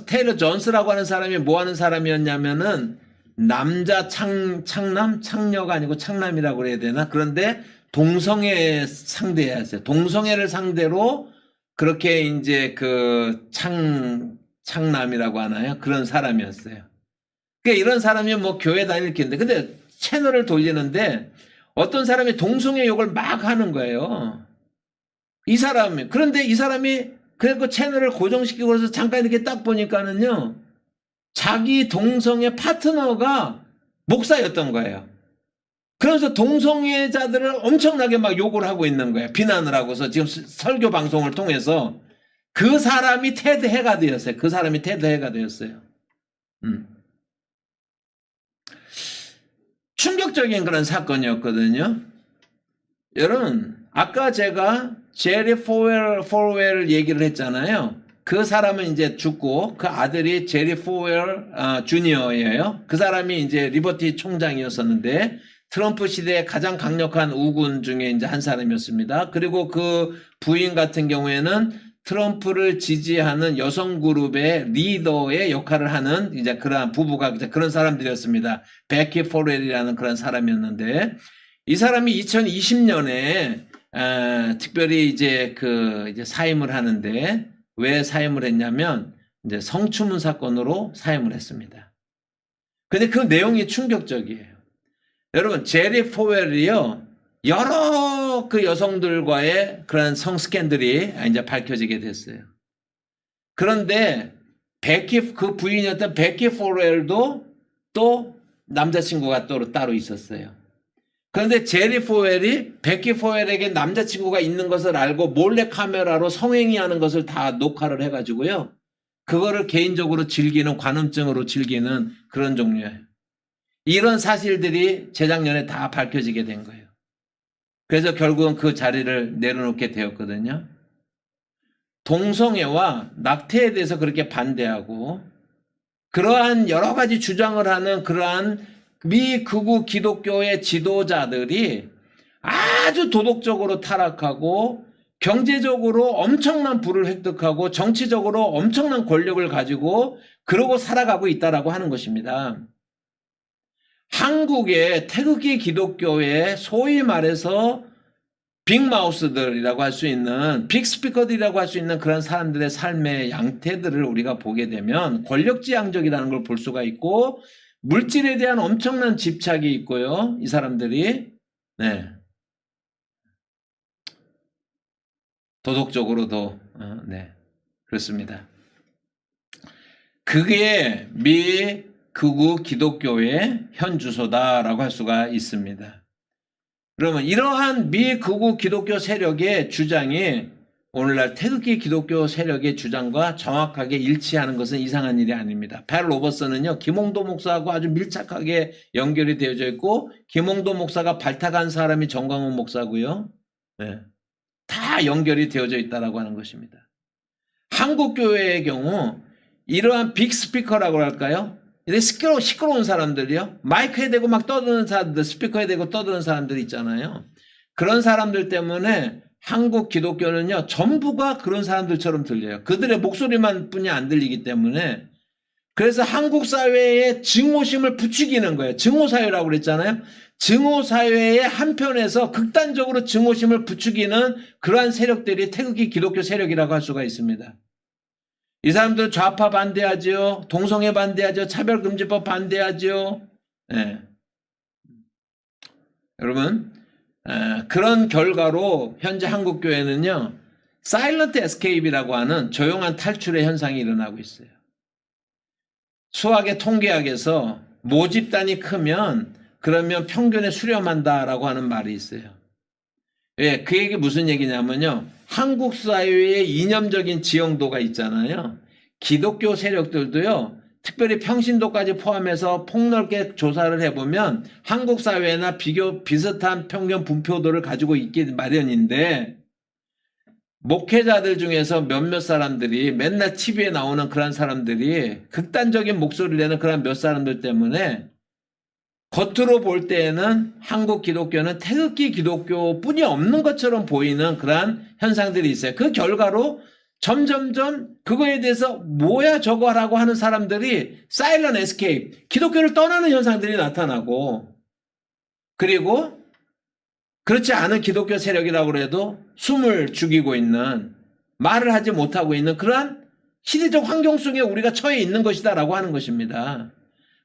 [SPEAKER 1] 테일러 존스라고 하는 사람이 뭐 하는 사람이었냐면은 남자 창녀가 아니고 창남이라고 그래야 되나? 그런데 동성애 상대였어요. 동성애를 상대로 그렇게 이제 그 창남이라고 하나요? 그런 사람이었어요. 그러니까 이런 사람이 뭐 교회 다닐 텐데, 근데 채널을 돌리는데 어떤 사람이 동성애 욕을 막 하는 거예요. 그런데 이 사람이 그 채널을 고정시키고 그래서 잠깐 이렇게 딱 보니까는요, 자기 동성애 파트너가 목사였던 거예요. 그래서 동성애자들을 엄청나게 막 욕을 하고 있는 거예요. 비난을 하고서 지금 설교 방송을 통해서 그 사람이 테드 해가 되었어요. 그 사람이 테드 해가 되었어요. 충격적인 그런 사건이었거든요. 여러분, 아까 제가 제리 포웰 얘기를 했잖아요. 그 사람은 이제 죽고 그 아들이 제리 포웰 주니어예요. 그 사람이 이제 리버티 총장이었었는데 트럼프 시대에 가장 강력한 우군 중에 이제 한 사람이었습니다. 그리고 그 부인 같은 경우에는 트럼프를 지지하는 여성 그룹의 리더의 역할을 하는 이제 그러한 부부가 이제 그런 사람들이었습니다. 베키 포렐이라는 그런 사람이었는데 이 사람이 2020년에 특별히 이제 이제 사임을 하는데 왜 사임을 했냐면 이제 성추문 사건으로 사임을 했습니다. 근데 그 내용이 충격적이에요. 여러분, 제리 포웰이요, 여러 그 여성들과의 그런 성 스캔들이 이제 밝혀지게 됐어요. 그런데 그 부인이었던 베키 포웰도 또 남자친구가 따로 있었어요. 그런데 제리 포웰이 베키 포웰에게 남자친구가 있는 것을 알고 몰래 카메라로 성행위하는 것을 다 녹화를 해가지고요, 그거를 개인적으로 즐기는, 관음증으로 즐기는 그런 종류예요. 이런 사실들이 재작년에 다 밝혀지게 된 거예요. 그래서 결국은 그 자리를 내려놓게 되었거든요. 동성애와 낙태에 대해서 그렇게 반대하고 그러한 여러 가지 주장을 하는 그러한 미 극우 기독교의 지도자들이 아주 도덕적으로 타락하고 경제적으로 엄청난 부를 획득하고 정치적으로 엄청난 권력을 가지고 그러고 살아가고 있다라고 하는 것입니다. 한국의 태극기 기독교의 소위 말해서 빅마우스들이라고 할 수 있는, 빅스피커들이라고 할 수 있는 그런 사람들의 삶의 양태들을 우리가 보게 되면 권력지향적이라는 걸 볼 수가 있고 물질에 대한 엄청난 집착이 있고요. 이 사람들이 도덕적으로도 그렇습니다. 그게 미 극우 기독교의 현 주소다라고 할 수가 있습니다. 그러면 이러한 미 극우 기독교 세력의 주장이 오늘날 태극기 기독교 세력의 주장과 정확하게 일치하는 것은 이상한 일이 아닙니다. 벨 로버슨은요, 김홍도 목사하고 아주 밀착하게 연결이 되어져 있고 김홍도 목사가 발탁한 사람이 정광훈 목사고요. 다 연결이 되어져 있다라고 하는 것입니다. 한국 교회의 경우 이러한 빅스피커라고 할까요? 시끄러운 사람들이요. 마이크에 대고 막 떠드는 사람들, 스피커에 대고 떠드는 사람들 있잖아요. 그런 사람들 때문에 한국 기독교는요, 전부가 그런 사람들처럼 들려요. 그들의 목소리만 뿐이 안 들리기 때문에. 그래서 한국 사회의 증오심을 부추기는 거예요. 증오사회라고 그랬잖아요. 증오사회의 한편에서 극단적으로 증오심을 부추기는 그러한 세력들이 태극기 기독교 세력이라고 할 수가 있습니다. 이 사람들 좌파 반대하죠. 동성애 반대하죠. 차별금지법 반대하죠. 여러분, 그런 결과로 현재 한국교회는요, 사일런트 에스케이프라고 하는 조용한 탈출의 현상이 일어나고 있어요. 수학의 통계학에서 모집단이 크면 그러면 평균에 수렴한다라고 하는 말이 있어요. 그 얘기 무슨 얘기냐면요, 한국 사회의 이념적인 지형도가 있잖아요. 기독교 세력들도요, 특별히 평신도까지 포함해서 폭넓게 조사를 해보면 한국 사회나 비슷한 평균 분포도를 가지고 있기 마련인데, 목회자들 중에서 몇몇 사람들이 맨날 TV에 나오는 그런 사람들이 극단적인 목소리를 내는 그런 몇 사람들 때문에 겉으로 볼 때에는 한국 기독교는 태극기 기독교뿐이 없는 것처럼 보이는 그러한 현상들이 있어요. 그 결과로 점점점 그거에 대해서 뭐야 저거라고 하는 사람들이 사일런 에스케이프, 기독교를 떠나는 현상들이 나타나고, 그리고 그렇지 않은 기독교 세력이라고 해도 숨을 죽이고 있는, 말을 하지 못하고 있는 그러한 시대적 환경 속에 우리가 처해 있는 것이다라고 하는 것입니다.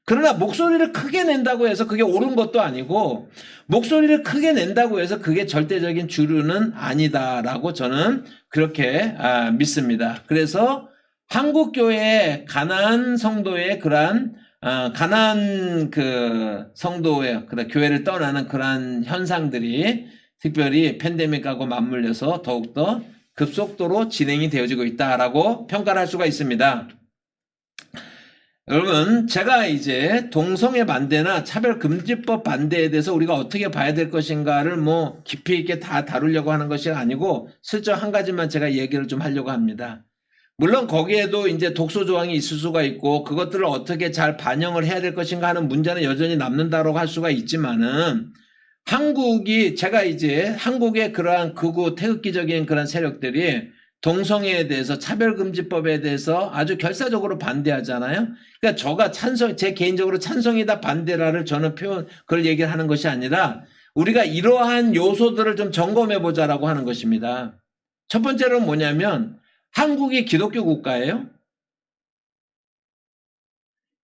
[SPEAKER 1] 그러나 목소리를 크게 낸다고 해서 그게 옳은 것도 아니고, 목소리를 크게 낸다고 해서 그게 절대적인 주류는 아니다라고 저는 그렇게 믿습니다. 그래서 한국교회의 가난한 성도의 그러한 가난한 그 성도의 교회를 떠나는 그러한 현상들이 특별히 팬데믹하고 맞물려서 더욱더 급속도로 진행이 되어지고 있다라고 평가를 할 수가 있습니다. 여러분, 제가 이제 동성애 반대나 차별금지법 반대에 대해서 우리가 어떻게 봐야 될 것인가를 뭐 깊이 있게 다 다루려고 하는 것이 아니고 슬쩍 한 가지만 제가 얘기를 좀 하려고 합니다. 물론 거기에도 이제 독소 조항이 있을 수가 있고 그것들을 어떻게 잘 반영을 해야 될 것인가 하는 문제는 여전히 남는다고 할 수가 있지만은 제가 이제 한국의 그러한 극우 태극기적인 그런 세력들이 동성애에 대해서 차별금지법에 대해서 아주 결사적으로 반대하잖아요. 그러니까 제 개인적으로 찬성이다 반대라를 저는 그걸 얘기를 하는 것이 아니라 우리가 이러한 요소들을 좀 점검해 보자라고 하는 것입니다. 첫 번째로는 뭐냐면 한국이 기독교 국가예요?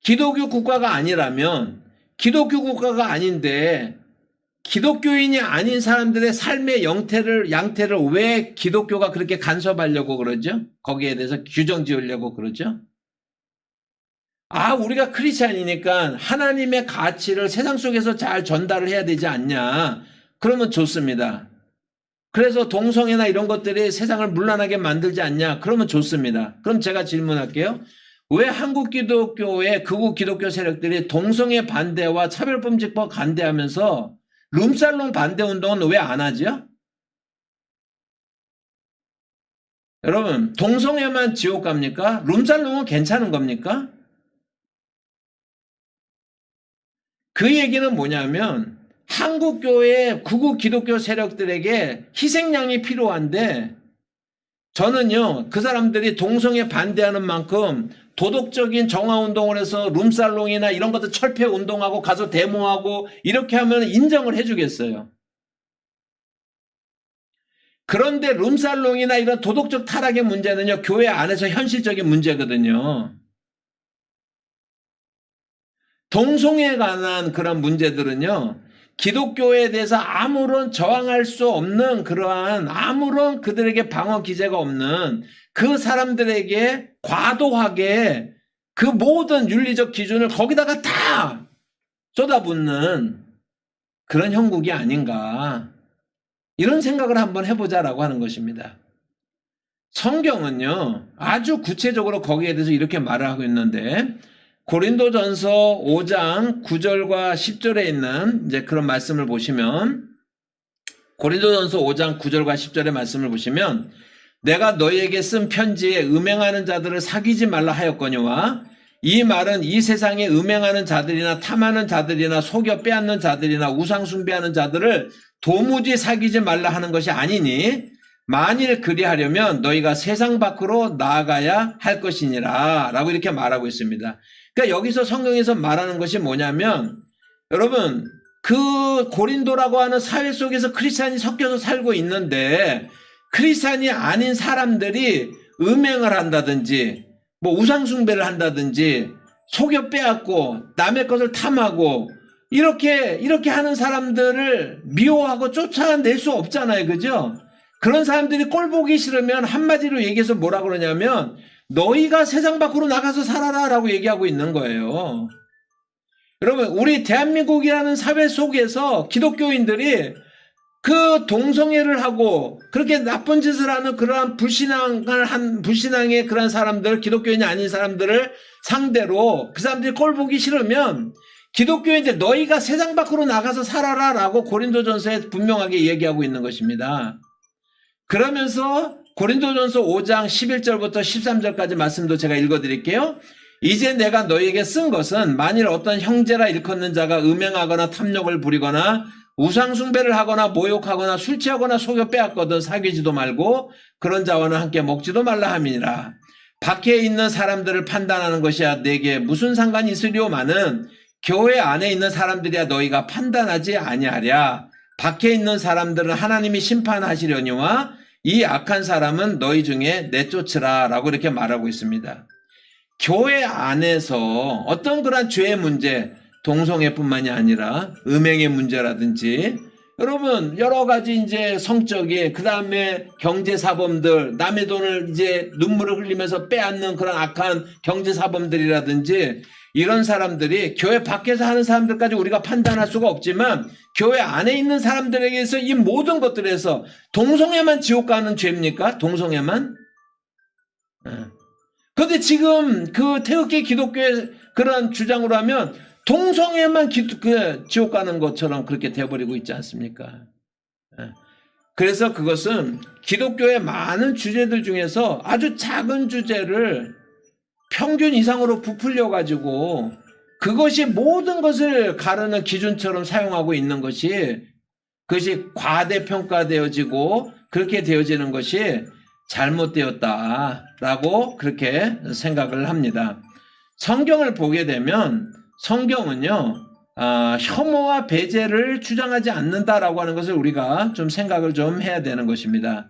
[SPEAKER 1] 기독교 국가가 아니라면 기독교 국가가 아닌데 기독교인이 아닌 사람들의 삶의 양태를 왜 기독교가 그렇게 간섭하려고 그러죠? 거기에 대해서 규정 지으려고 그러죠? 우리가 크리스찬이니까 하나님의 가치를 세상 속에서 잘 전달을 해야 되지 않냐? 그러면 좋습니다. 그래서 동성애나 이런 것들이 세상을 문란하게 만들지 않냐? 그러면 좋습니다. 그럼 제가 질문할게요. 왜 한국 기독교의 극우 기독교 세력들이 동성애 반대와 차별금지법 반대하면서 룸살롱 반대 운동은 왜 안 하죠? 여러분, 동성애만 지옥 갑니까? 룸살롱은 괜찮은 겁니까? 그 얘기는 뭐냐면 한국교회 극우 기독교 세력들에게 희생양이 필요한데 저는요, 그 사람들이 동성애 반대하는 만큼 도덕적인 정화운동을 해서 룸살롱이나 이런 것들 철폐운동하고 가서 데모하고 이렇게 하면 인정을 해주겠어요. 그런데 룸살롱이나 이런 도덕적 타락의 문제는요, 교회 안에서 현실적인 문제거든요. 동성애에 관한 그런 문제들은요, 기독교에 대해서 아무런 저항할 수 없는 그러한 아무런 그들에게 방어 기제가 없는 그 사람들에게 과도하게 그 모든 윤리적 기준을 거기다가 다 쏟아붓는 그런 형국이 아닌가 이런 생각을 한번 해보자라고 하는 것입니다. 성경은요 아주 구체적으로 거기에 대해서 이렇게 말을 하고 있는데 고린도전서 5장 9절과 10절에 있는 이제 그런 말씀을 보시면 고린도전서 5장 9절과 10절의 말씀을 보시면 내가 너희에게 쓴 편지에 음행하는 자들을 사귀지 말라 하였거니와 이 말은 이 세상에 음행하는 자들이나 탐하는 자들이나 속여 빼앗는 자들이나 우상 숭배하는 자들을 도무지 사귀지 말라 하는 것이 아니니 만일 그리하려면 너희가 세상 밖으로 나아가야 할 것이니라 라고 이렇게 말하고 있습니다. 그러니까 여기서 성경에서 말하는 것이 뭐냐면 여러분 그 고린도라고 하는 사회 속에서 크리스찬이 섞여서 살고 있는데 크리스찬이 아닌 사람들이 음행을 한다든지 뭐 우상숭배를 한다든지 속여 빼앗고 남의 것을 탐하고 이렇게 하는 사람들을 미워하고 쫓아낼 수 없잖아요. 그죠? 그런 사람들이 꼴 보기 싫으면 한마디로 얘기해서 뭐라 그러냐면 너희가 세상 밖으로 나가서 살아라 라고 얘기하고 있는 거예요. 여러분 우리 대한민국이라는 사회 속에서 기독교인들이 그 동성애를 하고 그렇게 나쁜 짓을 하는 그러한 불신앙의 그런 사람들 기독교인이 아닌 사람들을 상대로 그 사람들이 꼴 보기 싫으면 기독교인들 너희가 세상 밖으로 나가서 살아라 라고 고린도전서에 분명하게 얘기하고 있는 것입니다. 그러면서 고린도전서 5장 11절부터 13절까지 말씀도 제가 읽어드릴게요. 이제 내가 너희에게 쓴 것은 만일 어떤 형제라 일컫는 자가 음행하거나 탐욕을 부리거나 우상숭배를 하거나 모욕하거나 술 취하거나 속여 빼앗거든 사귀지도 말고 그런 자와는 함께 먹지도 말라 함이니라. 밖에 있는 사람들을 판단하는 것이야 내게 무슨 상관이 있으리오마는 교회 안에 있는 사람들이야 너희가 판단하지 아니하랴. 밖에 있는 사람들은 하나님이 심판하시려니와 이 악한 사람은 너희 중에 내쫓으라 라고 이렇게 말하고 있습니다. 교회 안에서 어떤 그런 죄의 문제 동성애뿐만이 아니라 음행의 문제라든지 여러분, 여러 가지 이제 성적인, 그 다음에 경제사범들, 남의 돈을 이제 눈물을 흘리면서 빼앗는 그런 악한 경제사범들이라든지 이런 사람들이 교회 밖에서 하는 사람들까지 우리가 판단할 수가 없지만 교회 안에 있는 사람들에게서 이 모든 것들에서 동성애만 지옥 가는 죄입니까? 동성애만? 그런데 지금 그 태극기 기독교의 그런 주장으로 하면 동성애만 지옥 가는 것처럼 그렇게 되어버리고 있지 않습니까? 그래서 그것은 기독교의 많은 주제들 중에서 아주 작은 주제를 평균 이상으로 부풀려 가지고 그것이 모든 것을 가르는 기준처럼 사용하고 있는 것이 그것이 과대평가되어지고 그렇게 되어지는 것이 잘못되었다라고 그렇게 생각을 합니다. 성경을 보게 되면 성경은요, 혐오와 배제를 주장하지 않는다라고 하는 것을 우리가 좀 생각을 좀 해야 되는 것입니다.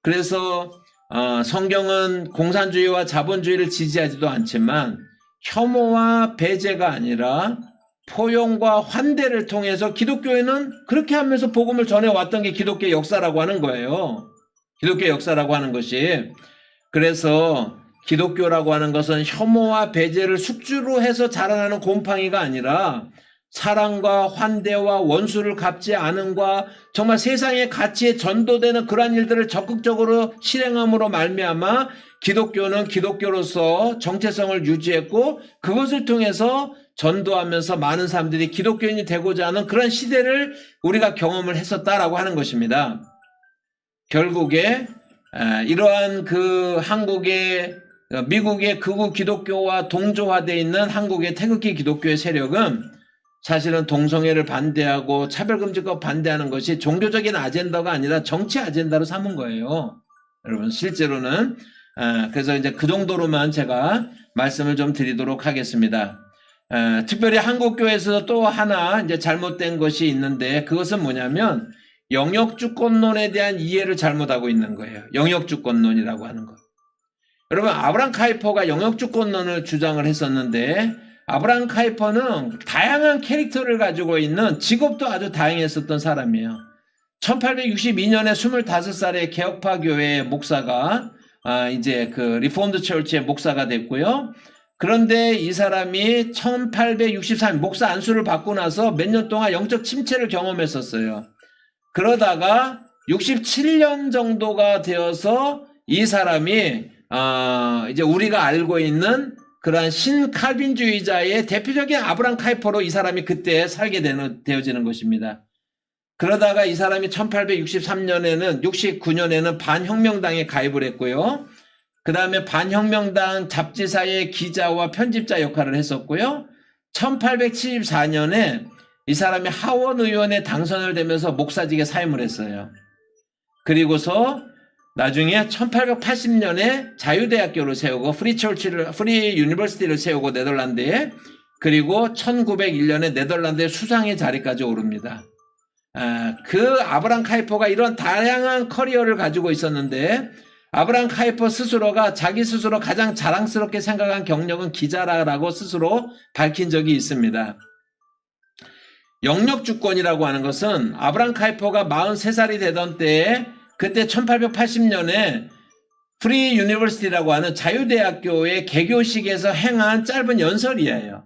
[SPEAKER 1] 그래서 성경은 공산주의와 자본주의를 지지하지도 않지만 혐오와 배제가 아니라 포용과 환대를 통해서 기독교회는 그렇게 하면서 복음을 전해왔던 게 기독교의 역사라고 하는 거예요. 기독교의 역사라고 하는 것이. 그래서 기독교라고 하는 것은 혐오와 배제를 숙주로 해서 자라나는 곰팡이가 아니라 사랑과 환대와 원수를 갚지 않음과 정말 세상의 가치에 전도되는 그러한 일들을 적극적으로 실행함으로 말미암아 기독교는 기독교로서 정체성을 유지했고 그것을 통해서 전도하면서 많은 사람들이 기독교인이 되고자 하는 그런 시대를 우리가 경험을 했었다라고 하는 것입니다. 결국에 이러한 그 미국의 극우 기독교와 동조화되어 있는 한국의 태극기 기독교의 세력은 사실은 동성애를 반대하고 차별금지법 반대하는 것이 종교적인 아젠다가 아니라 정치 아젠다로 삼은 거예요. 여러분, 실제로는. 그래서 이제 그 정도로만 제가 말씀을 좀 드리도록 하겠습니다. 특별히 한국교회에서 또 하나 이제 잘못된 것이 있는데 그것은 뭐냐면 영역주권론에 대한 이해를 잘못하고 있는 거예요. 영역주권론이라고 하는 것. 여러분, 아브라함 카이퍼가 영역주권론을 주장을 했었는데 아브라함 카이퍼는 다양한 캐릭터를 가지고 있는 직업도 아주 다양했었던 사람이에요. 1862년에 25살의 개혁파 교회의 목사가 이제 그 리폼드 처치의 목사가 됐고요. 그런데 이 사람이 1863년 목사 안수를 받고 나서 몇 년 동안 영적 침체를 경험했었어요. 그러다가 67년 정도가 되어서 이 사람이 이제 우리가 알고 있는 그러한 신칼빈주의자의 대표적인 아브라함 카이퍼로 이 사람이 그때 살게 되어지는 것입니다. 그러다가 이 사람이 69년에는 반혁명당에 가입을 했고요. 그 다음에 반혁명당 잡지사의 기자와 편집자 역할을 했었고요. 1874년에 이 사람이 하원 의원에 당선을 되면서 목사직에 사임을 했어요. 그리고서 나중에 1880년에 자유대학교를 세우고 프리 유니버시티를 세우고 네덜란드에, 그리고 1901년에 네덜란드의 수상의 자리까지 오릅니다. 그 아브라함 카이퍼가 이런 다양한 커리어를 가지고 있었는데 아브라함 카이퍼 스스로가 자기 스스로 가장 자랑스럽게 생각한 경력은 기자라고 스스로 밝힌 적이 있습니다. 영역주권이라고 하는 것은 아브라함 카이퍼가 43살이 되던 때에 그때 1880년에 프리 유니버시티라고 하는 자유대학교의 개교식에서 행한 짧은 연설이에요.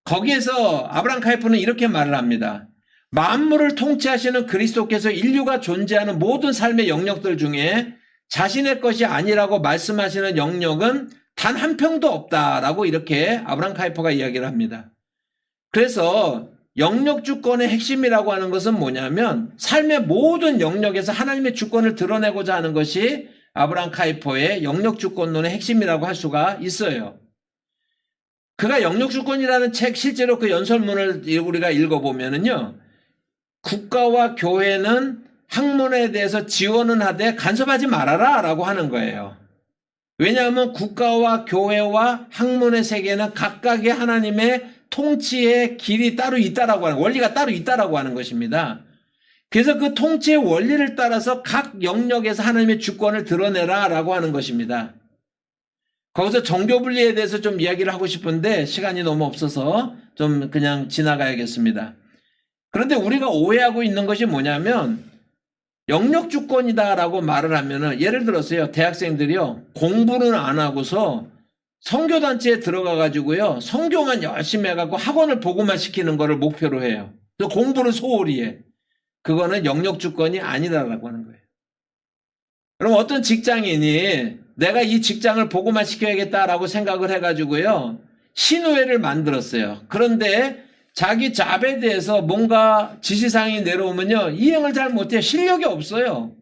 [SPEAKER 1] 거기에서 아브라함 카이퍼는 이렇게 말을 합니다. 만물을 통치하시는 그리스도께서 인류가 존재하는 모든 삶의 영역들 중에 자신의 것이 아니라고 말씀하시는 영역은 단 한 평도 없다라고 이렇게 아브라함 카이퍼가 이야기를 합니다. 그래서 영역주권의 핵심이라고 하는 것은 뭐냐면 삶의 모든 영역에서 하나님의 주권을 드러내고자 하는 것이 아브라함 카이퍼의 영역주권론의 핵심이라고 할 수가 있어요. 그가 영역주권이라는 책 실제로 그 연설문을 우리가 읽어보면은요, 국가와 교회는 학문에 대해서 지원은 하되 간섭하지 말아라 라고 하는 거예요. 왜냐하면 국가와 교회와 학문의 세계는 각각의 하나님의 통치의 길이 따로 있다라고 하는, 원리가 따로 있다라고 하는 것입니다. 그래서 그 통치의 원리를 따라서 각 영역에서 하나님의 주권을 드러내라 라고 하는 것입니다. 거기서 정교분리에 대해서 좀 이야기를 하고 싶은데 시간이 너무 없어서 좀 그냥 지나가야겠습니다. 그런데 우리가 오해하고 있는 것이 뭐냐면 영역주권이다라고 말을 하면은 예를 들어서요. 대학생들이요. 공부는 안 하고서 선교단체에 들어가 가지고요. 선교만 열심히 해갖고 학원을 보고만 시키는 거를 목표로 해요. 또 공부를 소홀히 해. 그거는 영역주권이 아니다라고 하는 거예요. 그럼 어떤 직장인이 내가 이 직장을 보고만 시켜야겠다라고 생각을 해가지고요. 신우회를 만들었어요. 그런데 자기 잡에 대해서 뭔가 지시사항이 내려오면요. 이행을 잘 못해요. 실력이 없어요.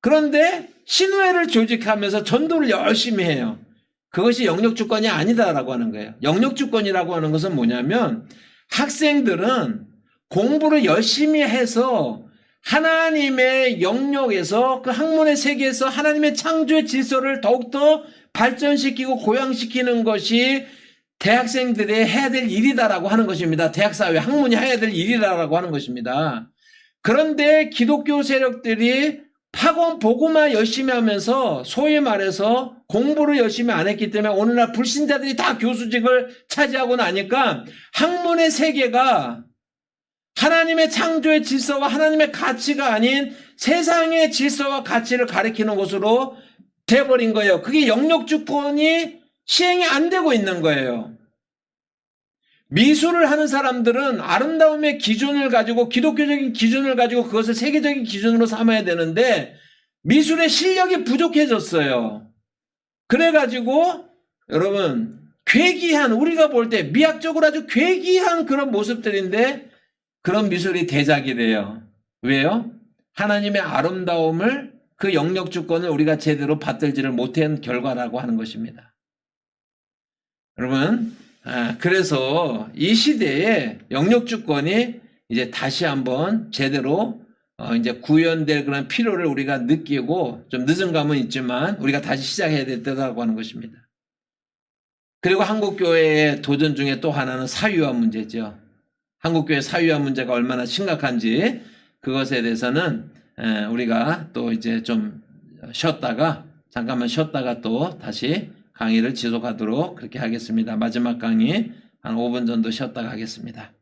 [SPEAKER 1] 그런데 신우회를 조직하면서 전도를 열심히 해요. 그것이 영역주권이 아니다라고 하는 거예요. 영역주권이라고 하는 것은 뭐냐면 학생들은 공부를 열심히 해서 하나님의 영역에서 그 학문의 세계에서 하나님의 창조의 질서를 더욱더 발전시키고 고양시키는 것이 대학생들이 해야 될 일이다라고 하는 것입니다. 대학사회 학문이 해야 될 일이다라고 하는 것입니다. 그런데 기독교 세력들이 학원 보고만 열심히 하면서 소위 말해서 공부를 열심히 안 했기 때문에 오늘날 불신자들이 다 교수직을 차지하고 나니까 학문의 세계가 하나님의 창조의 질서와 하나님의 가치가 아닌 세상의 질서와 가치를 가리키는 것으로 돼버린 거예요. 그게 영역주권이 시행이 안 되고 있는 거예요. 미술을 하는 사람들은 아름다움의 기준을 가지고 기독교적인 기준을 가지고 그것을 세계적인 기준으로 삼아야 되는데 미술의 실력이 부족해졌어요. 그래가지고 여러분 괴기한 우리가 볼 때 미학적으로 아주 괴기한 그런 모습들인데 그런 미술이 대작이 돼요. 왜요? 하나님의 아름다움을 그 영역주권을 우리가 제대로 받들지를 못한 결과라고 하는 것입니다. 여러분 그래서 이 시대에 영역주권이 이제 다시 한번 제대로 이제 구현될 그런 필요를 우리가 느끼고 좀 늦은 감은 있지만 우리가 다시 시작해야 된다고 하는 것입니다. 그리고 한국교회의 도전 중에 또 하나는 사유화 문제죠. 한국교회 사유화 문제가 얼마나 심각한지 그것에 대해서는 우리가 또 이제 좀 잠깐만 쉬었다가 또 다시 강의를 지속하도록 그렇게 하겠습니다. 마지막 강의 한 5분 정도 쉬었다가 하겠습니다.